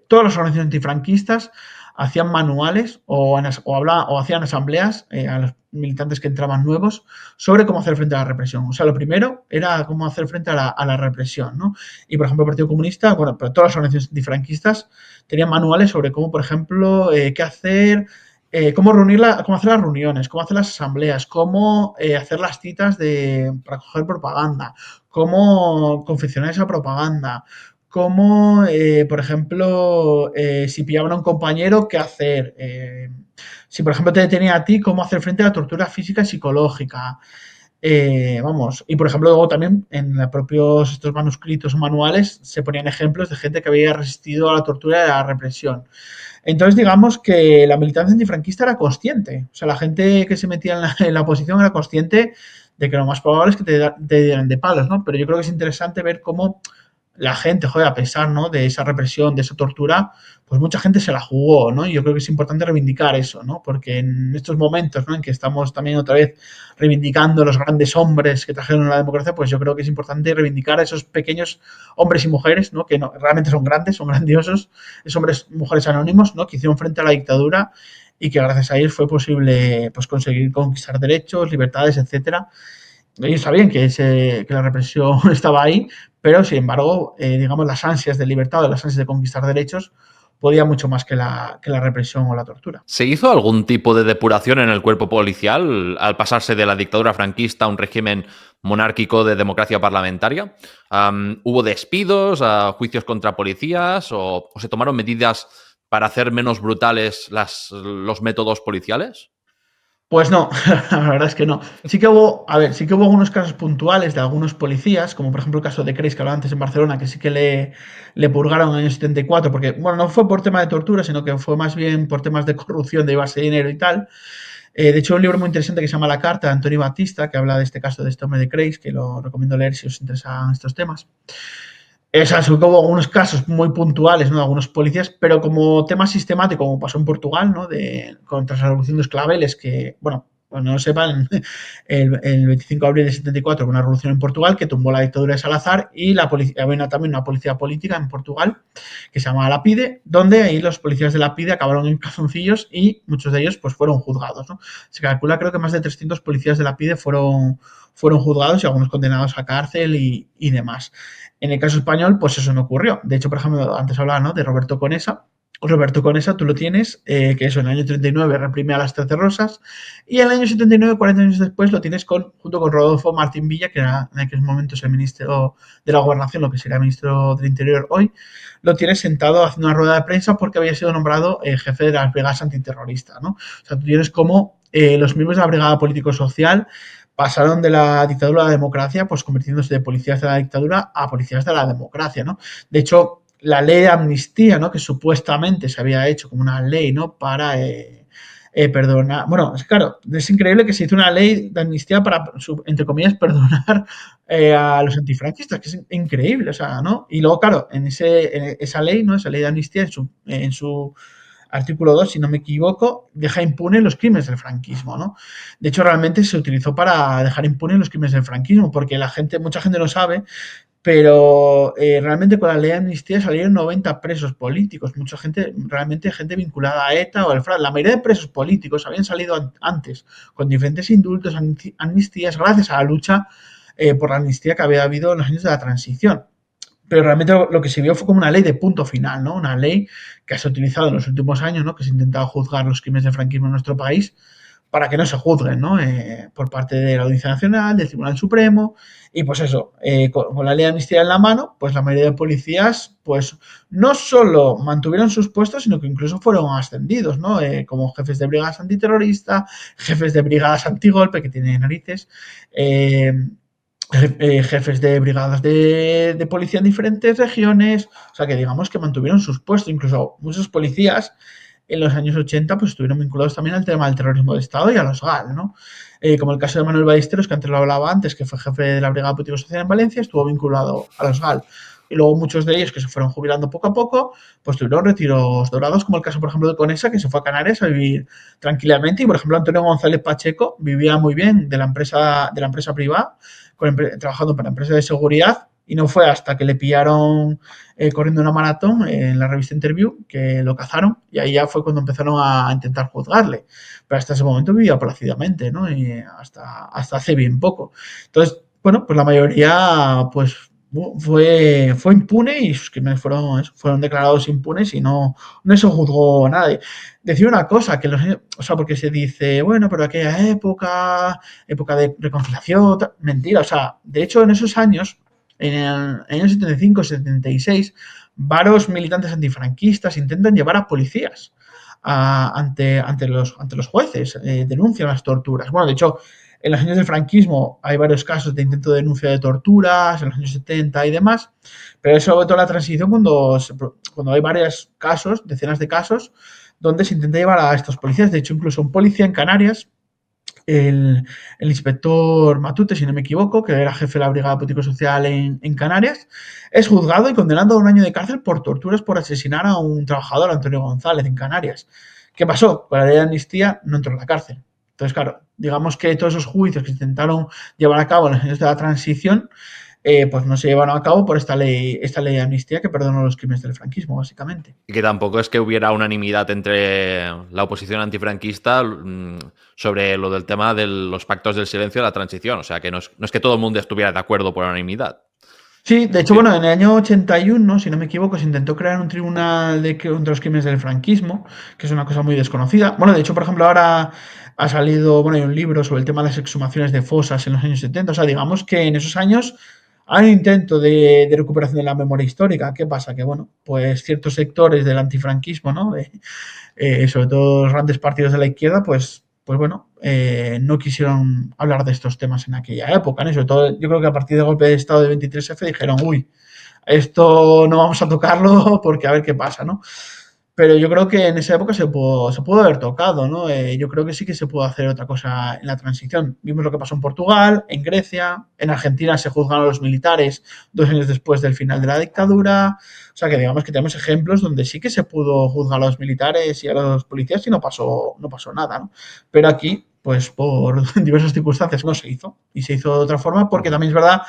todas las organizaciones antifranquistas hacían manuales o hacían asambleas a los militantes que entraban nuevos sobre cómo hacer frente a la represión. O sea, lo primero era cómo hacer frente a la represión, ¿no? Y, por ejemplo, el Partido Comunista, bueno, pero todas las organizaciones antifranquistas tenían manuales sobre cómo, por ejemplo, qué hacer, cómo hacer las reuniones, cómo hacer las asambleas, cómo hacer las citas para coger propaganda, cómo confeccionar esa propaganda, cómo, por ejemplo, si pillaban a un compañero, qué hacer. Si, por ejemplo, te detenía a ti, cómo hacer frente a la tortura física y psicológica. Vamos, y por ejemplo, luego también en los propios estos manuscritos o manuales se ponían ejemplos de gente que había resistido a la tortura y a la represión. Entonces, digamos que la militancia antifranquista era consciente. O sea, la gente que se metía en la oposición era consciente de que lo más probable es que te dieran de palos, ¿no? Pero yo creo que es interesante ver cómo la gente, joder, a pesar, ¿no? De esa represión, de esa tortura, pues mucha gente se la jugó, ¿no? Y yo creo que es importante reivindicar eso, ¿no? Porque en estos momentos, ¿no? En que estamos también otra vez reivindicando los grandes hombres que trajeron la democracia, pues yo creo que es importante reivindicar a esos pequeños hombres y mujeres, ¿no? Que no, realmente son grandes, son grandiosos, esos hombres y mujeres anónimos, ¿no? Que hicieron frente a la dictadura y que gracias a ellos fue posible, pues, conseguir conquistar derechos, libertades, etcétera. Ellos sabían que la represión estaba ahí, pero sin embargo, digamos, las ansias de libertad o las ansias de conquistar derechos podía mucho más que la represión o la tortura. ¿Se hizo algún tipo de depuración en el cuerpo policial al pasarse de la dictadura franquista a un régimen monárquico de democracia parlamentaria? ¿Hubo despidos, juicios contra policías o se tomaron medidas para hacer menos brutales los métodos policiales? Pues no, la verdad es que no. Sí que hubo algunos casos puntuales de algunos policías, como por ejemplo el caso de Creis que hablaba antes en Barcelona, que sí que le purgaron en el año 74, porque, bueno, no fue por tema de tortura, sino que fue más bien por temas de corrupción, de base de dinero y tal. De hecho, hay un libro muy interesante que se llama La Carta, de Antonio Batista, que habla de este caso de este hombre de Creis, que lo recomiendo leer si os interesan estos temas. Hubo algunos casos muy puntuales, ¿no? De algunos policías, pero como tema sistemático, como pasó en Portugal, ¿no? Contra la revolución de los claveles, que, bueno, pues no lo sepan, el 25 de abril de 74 hubo una revolución en Portugal que tumbó la dictadura de Salazar y había también una policía política en Portugal que se llamaba la PIDE, donde ahí los policías de la PIDE acabaron en calzoncillos y muchos de ellos pues fueron juzgados, ¿no? Se calcula creo que más de 300 policías de la PIDE fueron juzgados y algunos condenados a cárcel y demás. En el caso español, pues eso no ocurrió. De hecho, por ejemplo, antes hablaba, ¿no?, de Roberto Conesa. Roberto Conesa, tú lo tienes, que eso en el año 39 reprime a las 13 rosas, y en el año 79, 40 años después, lo tienes junto con Rodolfo Martín Villa, que era en aquel momento es el ministro de la Gobernación, lo que sería ministro del Interior hoy, lo tienes sentado haciendo una rueda de prensa porque había sido nombrado jefe de las brigadas antiterroristas, ¿no? O sea, tú tienes como los miembros de la Brigada Político-Social pasaron de la dictadura a la democracia, pues convirtiéndose de policías de la dictadura a policías de la democracia, ¿no? De hecho, la ley de amnistía, ¿no?, que supuestamente se había hecho como una ley, ¿no?, para perdonar. Bueno, es claro, es increíble que se hizo una ley de amnistía para, entre comillas, perdonar a los antifranquistas, que es increíble, o sea, ¿no? Y luego, claro, en esa ley, ¿no?, esa ley de amnistía, en su artículo 2, si no me equivoco, deja impune los crímenes del franquismo, ¿no? De hecho, realmente se utilizó para dejar impunes los crímenes del franquismo, porque mucha gente no sabe, pero realmente con la ley de amnistía salieron 90 presos políticos, mucha gente, realmente gente vinculada a ETA o al FRA. La mayoría de presos políticos habían salido antes con diferentes indultos, amnistías, gracias a la lucha por la amnistía que había habido en los años de la transición. Pero realmente lo que se vio fue como una ley de punto final, ¿no? Una ley que se ha utilizado en los últimos años, ¿no?, que se ha intentado juzgar los crímenes de franquismo en nuestro país para que no se juzguen, ¿no? Por parte de la Audiencia Nacional, del Tribunal Supremo, y pues eso, con la ley de amnistía en la mano, pues la mayoría de policías, pues no solo mantuvieron sus puestos, sino que incluso fueron ascendidos, ¿no? Como jefes de brigadas antiterroristas, jefes de brigadas antigolpe, que tienen narices, eh, jefes de brigadas de policía en diferentes regiones, o sea que digamos que mantuvieron sus puestos, incluso muchos policías en los años 80 pues estuvieron vinculados también al tema del terrorismo de Estado y a los GAL, ¿no? Como el caso de Manuel Ballesteros, que antes lo hablaba antes, que fue jefe de la Brigada Político Social en Valencia, estuvo vinculado a los GAL. Y luego muchos de ellos que se fueron jubilando poco a poco, pues tuvieron retiros dorados, como el caso, por ejemplo, de Conesa, que se fue a Canarias a vivir tranquilamente. Y, por ejemplo, Antonio González Pacheco vivía muy bien de la empresa privada, trabajando para empresas de seguridad, y no fue hasta que le pillaron corriendo una maratón en la revista Interview que lo cazaron, y ahí ya fue cuando empezaron a intentar juzgarle. Pero hasta ese momento vivía plácidamente, ¿no? Y hasta hace bien poco. Entonces, bueno, pues la mayoría pues fue impune y sus crímenes fueron declarados impunes y no se juzgó a nadie. Decir una cosa, o sea, porque se dice, bueno, pero aquella época de reconciliación, mentira, o sea, de hecho en esos años, en el año 75-76, varios militantes antifranquistas intentan llevar a policías ante los jueces, denuncian las torturas. Bueno, de hecho, en los años del franquismo hay varios casos de intento de denuncia de torturas, en los años 70 y demás, pero es sobre todo la transición cuando hay varios casos, decenas de casos, donde se intenta llevar a estos policías. De hecho, incluso un policía en Canarias, el inspector Matute, si no me equivoco, que era jefe de la Brigada Político-Social en Canarias, es juzgado y condenado a un año de cárcel por torturas por asesinar a un trabajador, Antonio González, en Canarias. ¿Qué pasó? Con la ley de amnistía no entró en la cárcel. Entonces, claro, digamos que todos esos juicios que se intentaron llevar a cabo en los años de la transición, pues no se llevaron a cabo por esta ley de amnistía que perdonó los crímenes del franquismo, básicamente. Y que tampoco es que hubiera unanimidad entre la oposición antifranquista sobre lo del tema de los pactos del silencio de la transición. O sea, que no es que todo el mundo estuviera de acuerdo por unanimidad. Sí, de hecho, bueno, en el año 81, si no me equivoco, se intentó crear un tribunal contra los crímenes del franquismo, que es una cosa muy desconocida. Bueno, de hecho, por ejemplo, ahora ha salido, bueno, hay un libro sobre el tema de las exhumaciones de fosas en los años 70. O sea, digamos que en esos años hay un intento de recuperación de la memoria histórica. ¿Qué pasa? Que, bueno, pues ciertos sectores del antifranquismo, ¿no? Sobre todo los grandes partidos de la izquierda, pues bueno, no quisieron hablar de estos temas en aquella época, ¿no? Y sobre todo, yo creo que a partir del golpe de Estado de 23F dijeron, uy, esto no vamos a tocarlo porque a ver qué pasa, ¿no? Pero yo creo que en esa época se pudo haber tocado, ¿no? Yo creo que sí que se pudo hacer otra cosa en la transición. Vimos lo que pasó en Portugal, en Grecia, en Argentina se juzgaron a los militares 2 años después del final de la dictadura. O sea que digamos que tenemos ejemplos donde sí que se pudo juzgar a los militares y a los policías y no pasó nada, ¿no? Pero aquí pues por diversas circunstancias no se hizo. Y se hizo de otra forma porque Ujú. también es verdad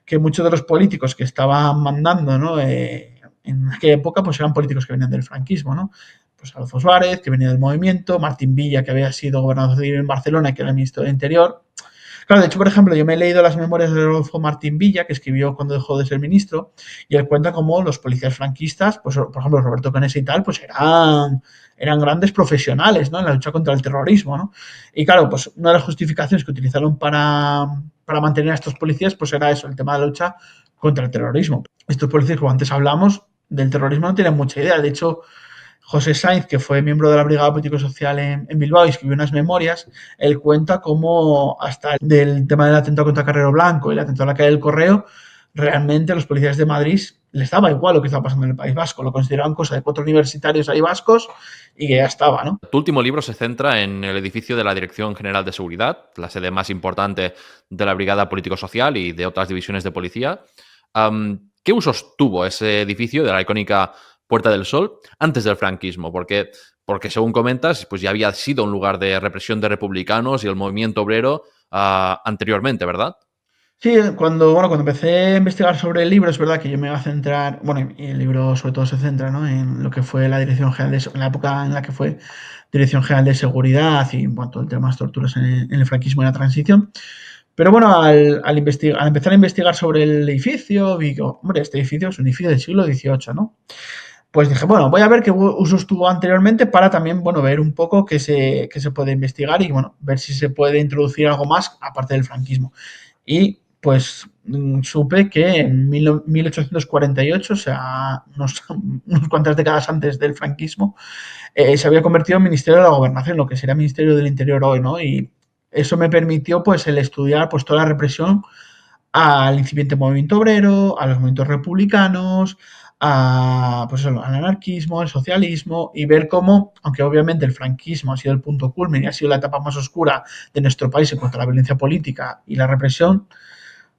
que muchos de los políticos que estaban mandando, ¿no? En aquella época, pues eran políticos que venían del franquismo, ¿no? Pues Adolfo Suárez, que venía del movimiento, Martín Villa, que había sido gobernador civil en Barcelona y que era ministro del Interior. Claro, de hecho, por ejemplo, yo me he leído las memorias de Adolfo Martín Villa, que escribió cuando dejó de ser ministro, y él cuenta cómo los policías franquistas, pues por ejemplo, Roberto Canessa y tal, pues eran grandes profesionales, ¿no? En la lucha contra el terrorismo, ¿no? Y claro, pues una de las justificaciones que utilizaron para mantener a estos policías, pues era eso, el tema de la lucha contra el terrorismo. Estos policías, como antes hablamos, del terrorismo no tenían mucha idea. De hecho, José Sainz, que fue miembro de la Brigada Político-Social en Bilbao y escribió unas memorias, él cuenta cómo hasta del tema del atentado contra Carrero Blanco y el atentado a la calle del Correo, realmente a los policías de Madrid les daba igual lo que estaba pasando en el País Vasco, lo consideraban cosa de 4 universitarios ahí vascos y que ya estaba, ¿no? Tu último libro se centra en el edificio de la Dirección General de Seguridad, la sede más importante de la Brigada Político-Social y de otras divisiones de policía. ¿Qué usos tuvo ese edificio de la icónica Puerta del Sol antes del franquismo? Porque según comentas, pues ya había sido un lugar de represión de republicanos y el movimiento obrero anteriormente, ¿verdad? Sí, cuando empecé a investigar sobre el libro, es verdad que yo me iba a centrar, bueno, y el libro sobre todo se centra, ¿no? En lo que fue la Dirección General en la época en la que fue Dirección General de Seguridad y, bueno, todo el tema de las torturas en el franquismo y la transición. Pero bueno, al empezar a investigar sobre el edificio, vi que, hombre, este edificio es un edificio del siglo XVIII, ¿no? Pues dije, bueno, voy a ver qué usos tuvo anteriormente para también, bueno, ver un poco qué se puede investigar y, bueno, ver si se puede introducir algo más aparte del franquismo. Y pues supe que en 1848, o sea, unos cuantas décadas antes del franquismo, se había convertido en Ministerio de la Gobernación, lo que sería Ministerio del Interior hoy, ¿no? Y eso me permitió, pues, el estudiar, pues, toda la represión al incipiente movimiento obrero, a los movimientos republicanos, pues al anarquismo, al socialismo, y ver cómo, aunque obviamente el franquismo ha sido el punto culmen y ha sido la etapa más oscura de nuestro país en cuanto a la violencia política y la represión,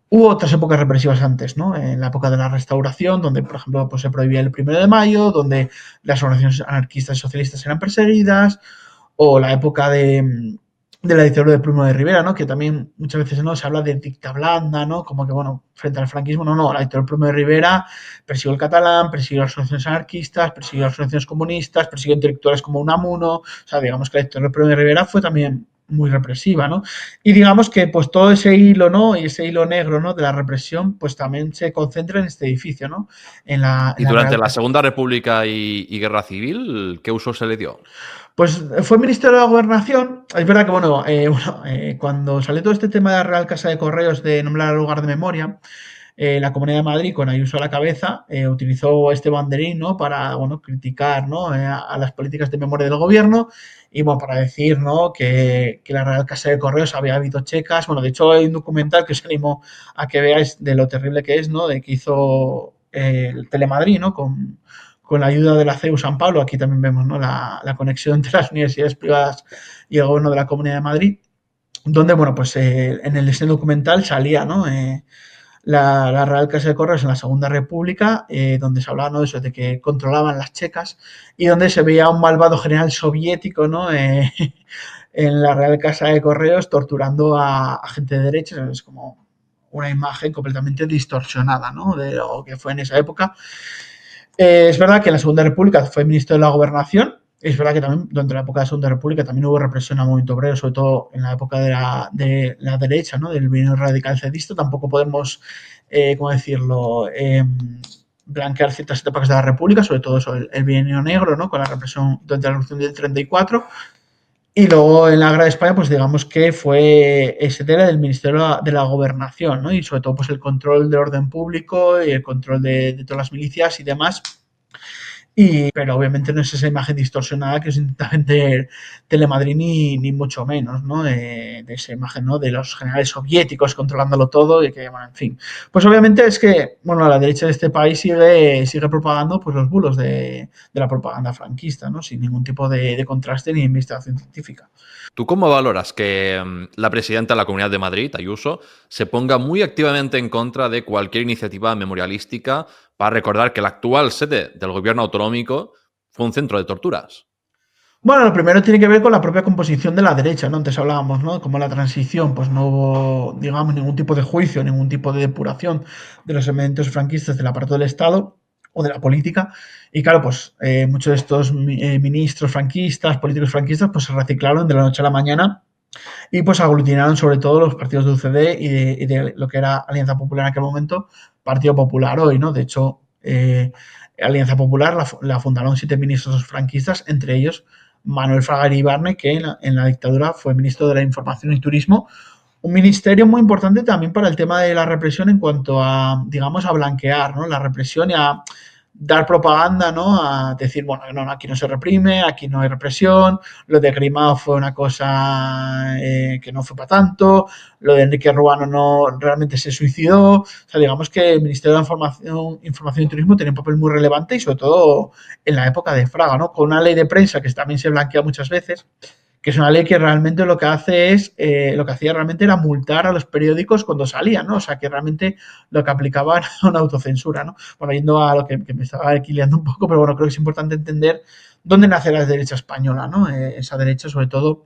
hubo otras épocas represivas antes, ¿no? En la época de la Restauración, donde, por ejemplo, pues se prohibía el 1 de Mayo, donde las organizaciones anarquistas y socialistas eran perseguidas, o la época de la dictadura de Primo de Rivera, ¿no? Que también muchas veces no se habla de dicta blanda, ¿no? Como que, bueno, frente al franquismo, no, la dictadura de Primo de Rivera persiguió el catalán, persiguió las organizaciones anarquistas, persiguió las organizaciones comunistas, persiguió intelectuales como Unamuno, o sea, digamos que la dictadura de Primo de Rivera fue también muy represiva, ¿no? Y digamos que pues todo ese hilo, ¿no? Y ese hilo negro, ¿no? De la represión, pues también se concentra en este edificio, ¿no? En Y la durante Real la Casa. Segunda República y Guerra Civil, ¿qué uso se le dio? Pues fue ministro de la Gobernación. Es verdad que, bueno, cuando salió todo este tema de la Real Casa de Correos de nombrar al lugar de memoria, la Comunidad de Madrid, con Ayuso a la cabeza, utilizó este banderín, ¿no? Para, bueno, criticar, ¿no? A las políticas de memoria del gobierno y, bueno, para decir, ¿no? Que la Real Casa de Correos había habido checas. Bueno, de hecho hay un documental que os animo a que veáis de lo terrible que es, ¿no? De que hizo el Telemadrid, ¿no? Con la ayuda de la CEU San Pablo, aquí también vemos, ¿no? La conexión entre las universidades privadas y el gobierno de la Comunidad de Madrid, donde, bueno, pues en ese documental salía, ¿no? La Real Casa de Correos en la Segunda República, donde se hablaba, ¿no? De eso, de que controlaban las checas y donde se veía un malvado general soviético, ¿no? En la Real Casa de Correos torturando a gente de derecha. Es como una imagen completamente distorsionada, ¿no? De lo que fue en esa época. Es verdad que en la Segunda República fue ministro de la Gobernación. Es verdad que también durante la época de la Segunda República también hubo represión al movimiento obrero, sobre todo en la época de la derecha, ¿no? Del binomio radical cedista. Tampoco podemos, ¿cómo decirlo? Blanquear ciertas etapas de la República, sobre todo eso, el bienio negro, ¿no? Con la represión durante la Revolución del 34. Y luego en la Guerra de España, pues digamos que fue ese era del Ministerio de la Gobernación, ¿no? Y sobre todo pues el control del orden público y el control de todas las milicias y demás. Pero obviamente no es esa imagen distorsionada que os intenta vender Telemadrid ni mucho menos, ¿no? De esa imagen, ¿no? De los generales soviéticos controlándolo todo y que, bueno, en fin. Pues obviamente es que, bueno, la derecha de este país sigue propagando pues los bulos de la propaganda franquista, ¿no? Sin ningún tipo de contraste ni investigación científica. ¿Tú cómo valoras que la presidenta de la Comunidad de Madrid, Ayuso, se ponga muy activamente en contra de cualquier iniciativa memorialística para recordar que la actual sede del gobierno autonómico fue un centro de torturas? Bueno, lo primero tiene que ver con la propia composición de la derecha, ¿no? Antes hablábamos, ¿no? Como en la transición, pues no hubo, digamos, ningún tipo de juicio, ningún tipo de depuración de los elementos franquistas del aparato del Estado o de la política. Y claro, pues muchos de estos ministros franquistas, políticos franquistas, pues se reciclaron de la noche a la mañana y pues aglutinaron sobre todo los partidos de UCD y de lo que era Alianza Popular en aquel momento, Partido Popular hoy, ¿no? De hecho, Alianza Popular la fundaron 7 ministros franquistas, entre ellos Manuel Fraga Iribarne, que en la dictadura fue ministro de la Información y Turismo, un ministerio muy importante también para el tema de la represión en cuanto a, digamos, a blanquear, ¿no? La represión y a dar propaganda, ¿no? A decir, bueno, no, aquí no se reprime, aquí no hay represión, lo de Grimao fue una cosa que no fue para tanto, lo de Enrique Ruano no realmente se suicidó, o sea, digamos que el Ministerio de Información y Turismo tenía un papel muy relevante y sobre todo en la época de Fraga, ¿no? Con una ley de prensa que también se blanquea muchas veces, que es una ley que realmente lo que hace es, lo que hacía realmente era multar a los periódicos cuando salían, ¿no? O sea, que realmente lo que aplicaba era una autocensura, ¿no? Bueno, yendo a lo que me estaba equiliando un poco, pero bueno, creo que es importante entender dónde nace la derecha española, ¿no? Esa derecha, sobre todo,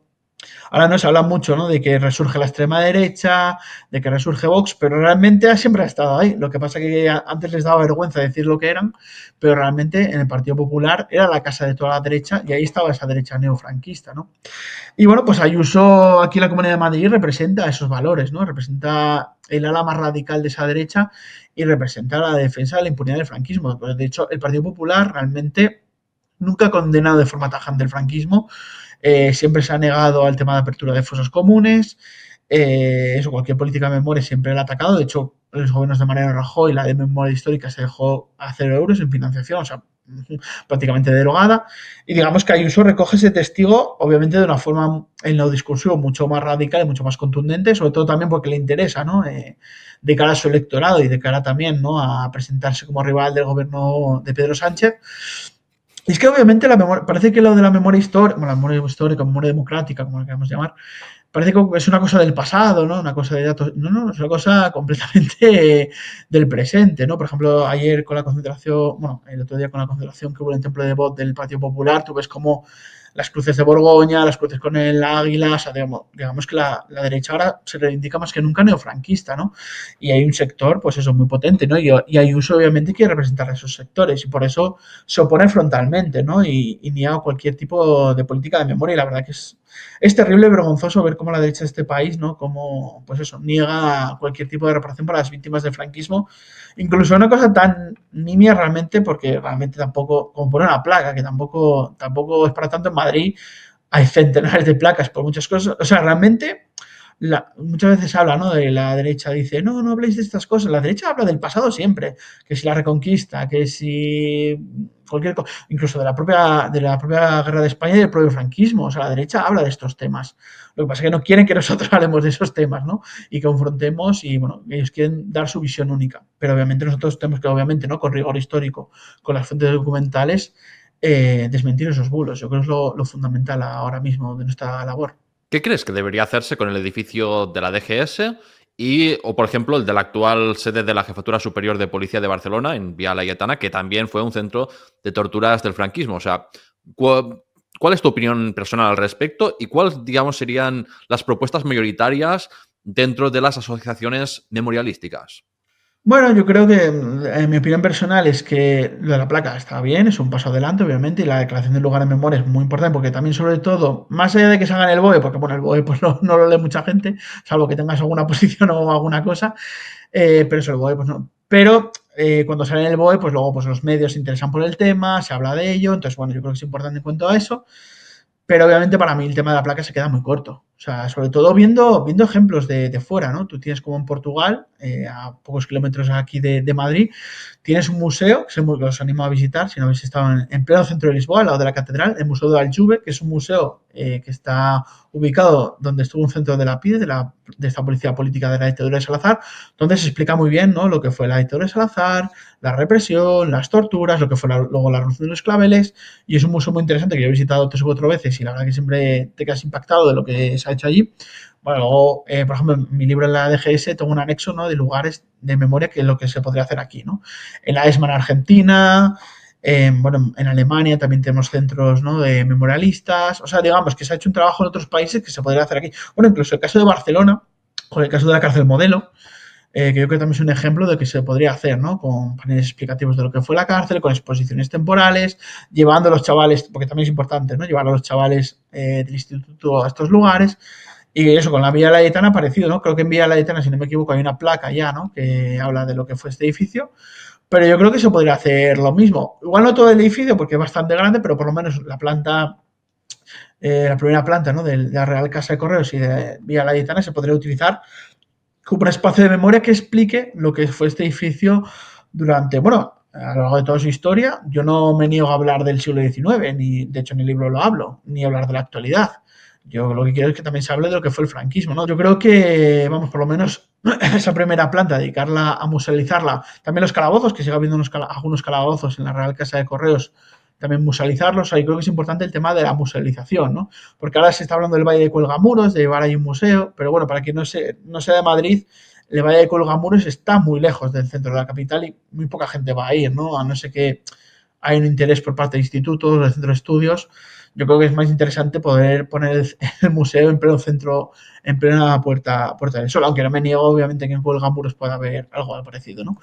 ahora no se habla mucho, ¿no? De que resurge la extrema derecha, de que resurge Vox, pero realmente siempre ha estado ahí. Lo que pasa es que antes les daba vergüenza decir lo que eran, pero realmente en el Partido Popular era la casa de toda la derecha y ahí estaba esa derecha neofranquista, ¿no? Y bueno, pues Ayuso aquí en la Comunidad de Madrid representa esos valores, ¿no? Representa el ala más radical de esa derecha y representa la defensa de la impunidad del franquismo. Pues de hecho, el Partido Popular realmente nunca ha condenado de forma tajante el franquismo, siempre se ha negado al tema de apertura de fosos comunes, eso, cualquier política de memoria siempre la ha atacado, de hecho, los gobiernos de Mariano Rajoy, la de memoria histórica se dejó a 0 euros en financiación, o sea, prácticamente derogada, y digamos que Ayuso recoge ese testigo, obviamente de una forma en lo discursivo mucho más radical y mucho más contundente, sobre todo también porque le interesa, ¿no? De cara a su electorado y de cara también, ¿no? A presentarse como rival del gobierno de Pedro Sánchez. Y es que obviamente la memoria, parece que lo de la memoria histórica, bueno, la memoria histórica, memoria democrática, como la queramos llamar, parece que es una cosa del pasado, ¿no? Una cosa de datos. No, no, es una cosa completamente del presente, ¿no? Por ejemplo, ayer con la concentración, bueno, el otro día con la concentración que hubo en el Templo de Bot del Partido Popular, tú ves como las cruces de Borgoña, las cruces con el águila, o sea, digamos que la derecha ahora se reivindica más que nunca neofranquista, ¿no? Y hay un sector, pues eso, muy potente, ¿no? Y Ayuso obviamente quiere representar a esos sectores y por eso se opone frontalmente, ¿no? Y niega cualquier tipo de política de memoria y la verdad que es terrible y vergonzoso ver cómo la derecha de este país, ¿no? Cómo, pues eso, niega cualquier tipo de reparación para las víctimas del franquismo. Incluso una cosa tan nimia realmente, porque realmente tampoco, como poner una placa, que tampoco es para tanto en Madrid, hay centenares de placas por muchas cosas. O sea, realmente muchas veces se habla, ¿no? De la derecha dice, no, no habléis de estas cosas. La derecha habla del pasado siempre, que si la reconquista, que si cualquier cosa, incluso de la propia guerra de España y del propio franquismo. O sea, la derecha habla de estos temas. Lo que pasa es que no quieren que nosotros hablemos de esos temas, ¿no? Y confrontemos y, bueno, ellos quieren dar su visión única. Pero obviamente nosotros tenemos que, obviamente, ¿no? Con rigor histórico, con las fuentes documentales, desmentir esos bulos. Yo creo que es lo fundamental ahora mismo de nuestra labor. ¿Qué crees que debería hacerse con el edificio de la DGS o, por ejemplo, el de la actual sede de la Jefatura Superior de Policía de Barcelona, en Vía Laietana, que también fue un centro de torturas del franquismo? O sea, ¿cuál es tu opinión personal al respecto y cuáles, digamos, serían las propuestas mayoritarias dentro de las asociaciones memorialísticas? Bueno, yo creo que, en mi opinión personal es que lo de la placa está bien, es un paso adelante, obviamente, y la declaración del lugar en memoria es muy importante porque también, sobre todo, más allá de que se haga en el BOE, porque bueno, el BOE pues no lo lee mucha gente, salvo que tengas alguna posición o alguna cosa, pero eso, el BOE pues no. Pero cuando sale en el BOE, pues luego pues los medios se interesan por el tema, se habla de ello, entonces bueno, yo creo que es importante en cuanto a eso. Pero obviamente para mí el tema de la placa se queda muy corto. O sea, sobre todo viendo ejemplos de fuera, ¿no? Tú tienes como en Portugal, a pocos kilómetros aquí de Madrid, tienes un museo, que os animo a visitar, si no habéis estado en pleno centro de Lisboa, al lado de la catedral, el Museo de Aljube, que es un museo que está ubicado donde estuvo un centro de la PIDE, de esta policía política de la dictadura de Salazar, donde se explica muy bien, ¿no? Lo que fue la dictadura de Salazar, la represión, las torturas, lo que fue luego la revolución de los claveles, y es un museo muy interesante que yo he visitado 3 u 4 veces y la verdad que siempre te quedas impactado de lo que se ha hecho allí. Bueno, luego, por ejemplo, en mi libro en la DGS tengo un anexo, ¿no? De lugares de memoria que es lo que se podría hacer aquí, ¿no? En la ESMA en Argentina, Bueno, en Alemania también tenemos centros, ¿no?, de memorialistas. O sea, digamos que se ha hecho un trabajo en otros países que se podría hacer aquí. Bueno, incluso el caso de Barcelona, con el caso de la cárcel modelo, que yo creo que también es un ejemplo de que se podría hacer, ¿no? Con paneles explicativos de lo que fue la cárcel, con exposiciones temporales, llevando a los chavales, porque también es importante, ¿no? Llevar a los chavales del instituto a estos lugares. Y eso, con la Villa Laietana ha parecido, ¿no? Creo que en Villa Laietana, si no me equivoco, hay una placa ya, ¿no?, que habla de lo que fue este edificio. Pero yo creo que se podría hacer lo mismo. Igual no todo el edificio, porque es bastante grande, pero por lo menos la primera planta, ¿no?, de la Real Casa de Correos y de Villa Laietana se podría utilizar como un espacio de memoria que explique lo que fue este edificio durante, bueno, a lo largo de toda su historia. Yo no me niego a hablar del siglo XIX, ni de hecho en el libro lo hablo, ni hablar de la actualidad. Yo lo que quiero es que también se hable de lo que fue el franquismo, ¿no? Yo creo que, vamos, por lo menos esa primera planta, dedicarla a musealizarla. También los calabozos, que sigue habiendo algunos calabozos en la Real Casa de Correos, también musealizarlos. Ahí creo que es importante el tema de la musealización, ¿no? Porque ahora se está hablando del Valle de Cuelgamuros, de llevar ahí un museo, pero bueno, para quien no sea de Madrid, el Valle de Cuelgamuros está muy lejos del centro de la capital y muy poca gente va a ir, ¿no? A no ser que hay un interés por parte de institutos, de centros de estudios. Yo creo que es más interesante poder poner el museo en pleno centro, en plena puerta del Sol, aunque no me niego, obviamente, que en Cuelgamuros pueda haber algo parecido, ¿no?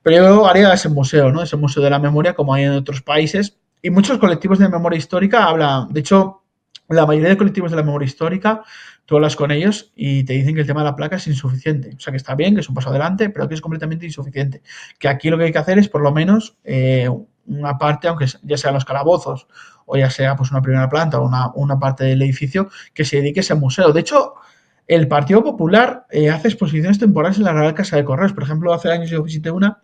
Pero yo haría ese museo, ¿no? Ese museo de la memoria, como hay en otros países. Y muchos colectivos de memoria histórica hablan, de hecho, la mayoría de colectivos de la memoria histórica, tú hablas con ellos y te dicen que el tema de la placa es insuficiente. O sea, que está bien, que es un paso adelante, pero que es completamente insuficiente. Que aquí lo que hay que hacer es, por lo menos, una parte, aunque ya sean los calabozos o ya sea pues una primera planta o una parte del edificio, que se dedique a ese museo. De hecho, el Partido Popular hace exposiciones temporales en la Real Casa de Correos. Por ejemplo, hace años yo visité una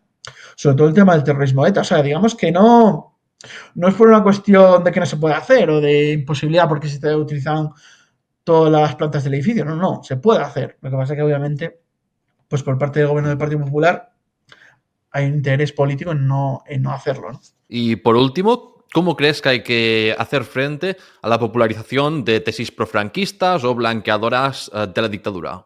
sobre todo el tema del terrorismo ETA. O sea, digamos que no es por una cuestión de que no se puede hacer o de imposibilidad porque se utilizan todas las plantas del edificio. No, no, se puede hacer. Lo que pasa es que obviamente, pues por parte del gobierno del Partido Popular hay un interés político en no hacerlo, ¿no? Y por último, ¿cómo crees que hay que hacer frente a la popularización de tesis profranquistas o blanqueadoras de la dictadura?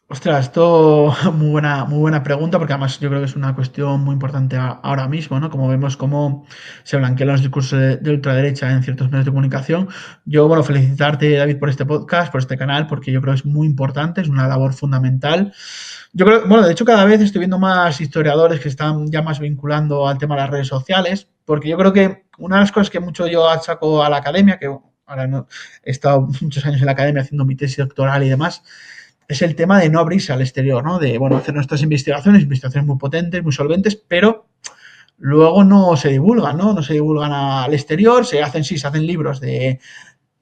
Ostras, esto muy buena pregunta, porque además yo creo que es una cuestión muy importante ahora mismo, ¿no? Como vemos cómo se blanquean los discursos de ultraderecha en ciertos medios de comunicación. Yo, bueno, felicitarte, David, por este podcast, por este canal, porque yo creo que es muy importante, es una labor fundamental. Yo creo, bueno, de hecho cada vez estoy viendo más historiadores que están ya más vinculando al tema de las redes sociales, porque yo creo que una de las cosas que mucho yo achaco a la academia, que ahora no, he estado muchos años en la academia haciendo mi tesis doctoral y demás, es el tema de no abrirse al exterior, ¿no? De, bueno, hacer nuestras investigaciones muy potentes, muy solventes, pero luego no se divulgan, ¿no? No se divulgan al exterior, se hacen libros de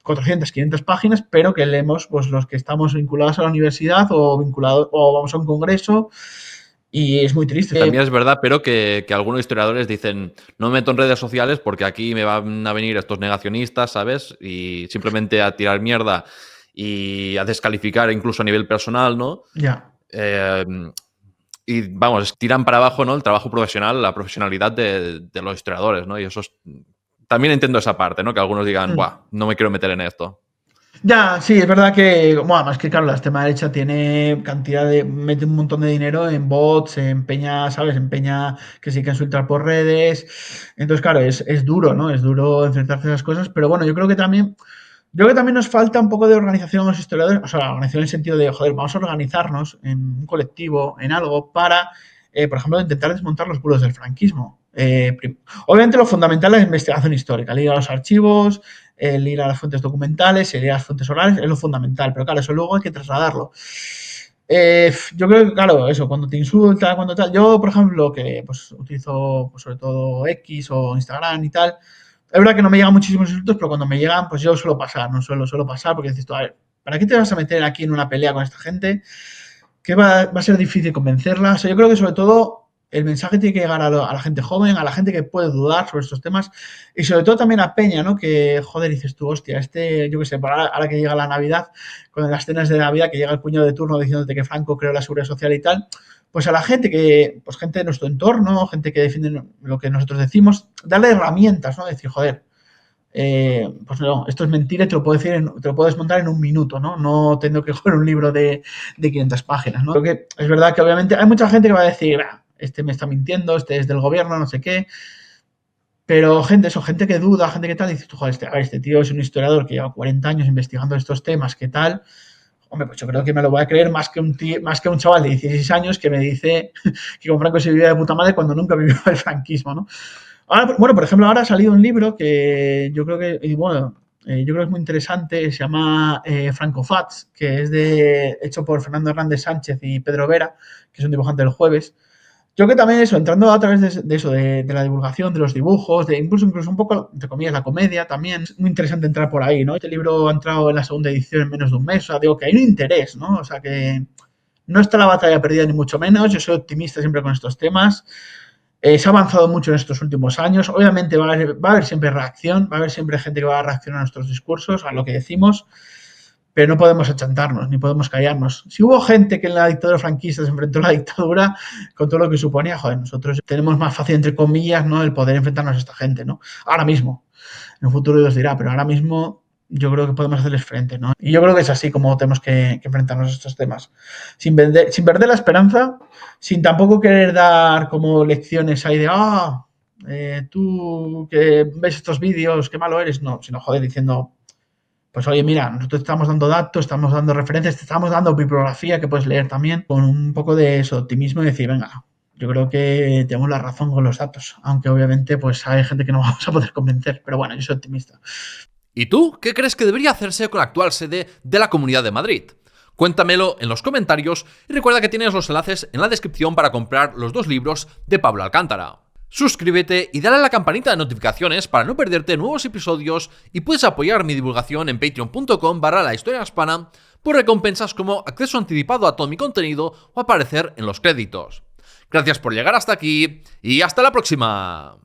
400, 500 páginas, pero que leemos pues los que estamos vinculados a la universidad o vinculados o vamos a un congreso y es muy triste. También es verdad, pero que algunos historiadores dicen, no me meto en redes sociales porque aquí me van a venir estos negacionistas, ¿sabes? Y simplemente a tirar mierda y a descalificar incluso a nivel personal, ¿no? Ya. Y vamos, tiran para abajo, ¿no?, el trabajo profesional, la profesionalidad de los historiadores, ¿no? Y eso es... También entiendo esa parte, ¿no? Que algunos digan, buah, no me quiero meter en esto. Ya, sí, es verdad que, bueno, además que claro, la extrema derecha tiene mete un montón de dinero en bots, en peña, ¿sabes? En peña que se quiere insultar por redes. Entonces, claro, es duro, ¿no? Es duro enfrentarse a esas cosas, pero bueno, yo creo que también nos falta un poco de organización a los historiadores, o sea, la organización en el sentido de, joder, vamos a organizarnos en un colectivo, en algo, para, por ejemplo, intentar desmontar los bulos del franquismo. Obviamente lo fundamental es la investigación histórica, el ir a los archivos, el ir a las fuentes documentales, el ir a las fuentes orales, es lo fundamental, pero claro, eso luego hay que trasladarlo. Yo creo que, claro, eso, cuando te insulta, cuando tal, yo, por ejemplo, que pues utilizo pues, sobre todo X o Instagram y tal, es verdad que no me llegan muchísimos insultos, pero cuando me llegan, pues yo suelo pasar, no suelo pasar, porque dices tú, a ver, ¿para qué te vas a meter aquí en una pelea con esta gente? Que va a ser difícil convencerla. O sea, yo creo que sobre todo el mensaje tiene que llegar a la gente joven, a la gente que puede dudar sobre estos temas y sobre todo también a Peña, ¿no? Que, joder, dices tú, hostia, yo qué sé, ahora que llega la Navidad, con las cenas de Navidad, que llega el cuñado de turno diciéndote que Franco creó la seguridad social y tal, pues a la gente pues gente de nuestro entorno, gente que defiende lo que nosotros decimos, darle herramientas, ¿no? Decir, joder, pues no, esto es mentira y te lo puedo decir, te lo puedo desmontar en un minuto, ¿no? No tengo que coger un libro de 500 páginas, ¿no? Creo que es verdad que obviamente hay mucha gente que va a decir, este me está mintiendo, este es del gobierno, no sé qué. Pero gente que duda, gente que tal, dice, tú, joder, este tío es un historiador que lleva 40 años investigando estos temas, ¿qué tal? Hombre, pues yo creo que me lo voy a creer más que un chaval de 16 años que me dice que con Franco se vivía de puta madre cuando nunca vivió el franquismo, ¿no? Ahora, bueno, por ejemplo, ahora ha salido un libro que yo creo que, y bueno, yo creo que es muy interesante, se llama Franco Fats, que es hecho por Fernando Hernández Sánchez y Pedro Vera, que es un dibujante del Jueves. Yo creo que también eso, entrando a través de eso, de la divulgación, de los dibujos, incluso un poco, entre comillas, la comedia también, es muy interesante entrar por ahí, ¿no? Este libro ha entrado en la segunda edición en menos de un mes, o sea, digo que hay un interés, ¿no? O sea, que no está la batalla perdida ni mucho menos, yo soy optimista siempre con estos temas. Se ha avanzado mucho en estos últimos años. Obviamente va a haber siempre reacción, va a haber siempre gente que va a reaccionar a nuestros discursos, a lo que decimos, pero no podemos achantarnos ni podemos callarnos. Si hubo gente que en la dictadura franquista se enfrentó a la dictadura con todo lo que suponía, joder, nosotros tenemos más fácil, entre comillas, ¿no? El poder enfrentarnos a esta gente, ¿no? Ahora mismo. En un futuro Dios dirá, pero ahora mismo yo creo que podemos hacerles frente, ¿no? Y yo creo que es así como tenemos que enfrentarnos a estos temas. Sin perder la esperanza, sin tampoco querer dar como lecciones ahí de, tú que ves estos vídeos, qué malo eres, no, sino joder, diciendo, pues oye, mira, nosotros estamos dando datos, estamos dando referencias, te estamos dando bibliografía que puedes leer también, con un poco de eso, optimismo y decir, venga, yo creo que tenemos la razón con los datos, aunque obviamente pues hay gente que no vamos a poder convencer, pero bueno, yo soy optimista. ¿Y tú qué crees que debería hacerse con la actual sede de la Comunidad de Madrid? Cuéntamelo en los comentarios y recuerda que tienes los enlaces en la descripción para comprar los 2 libros de Pablo Alcántara. Suscríbete y dale a la campanita de notificaciones para no perderte nuevos episodios y puedes apoyar mi divulgación en patreon.com/lahistoriahispana por recompensas como acceso anticipado a todo mi contenido o aparecer en los créditos. Gracias por llegar hasta aquí y hasta la próxima.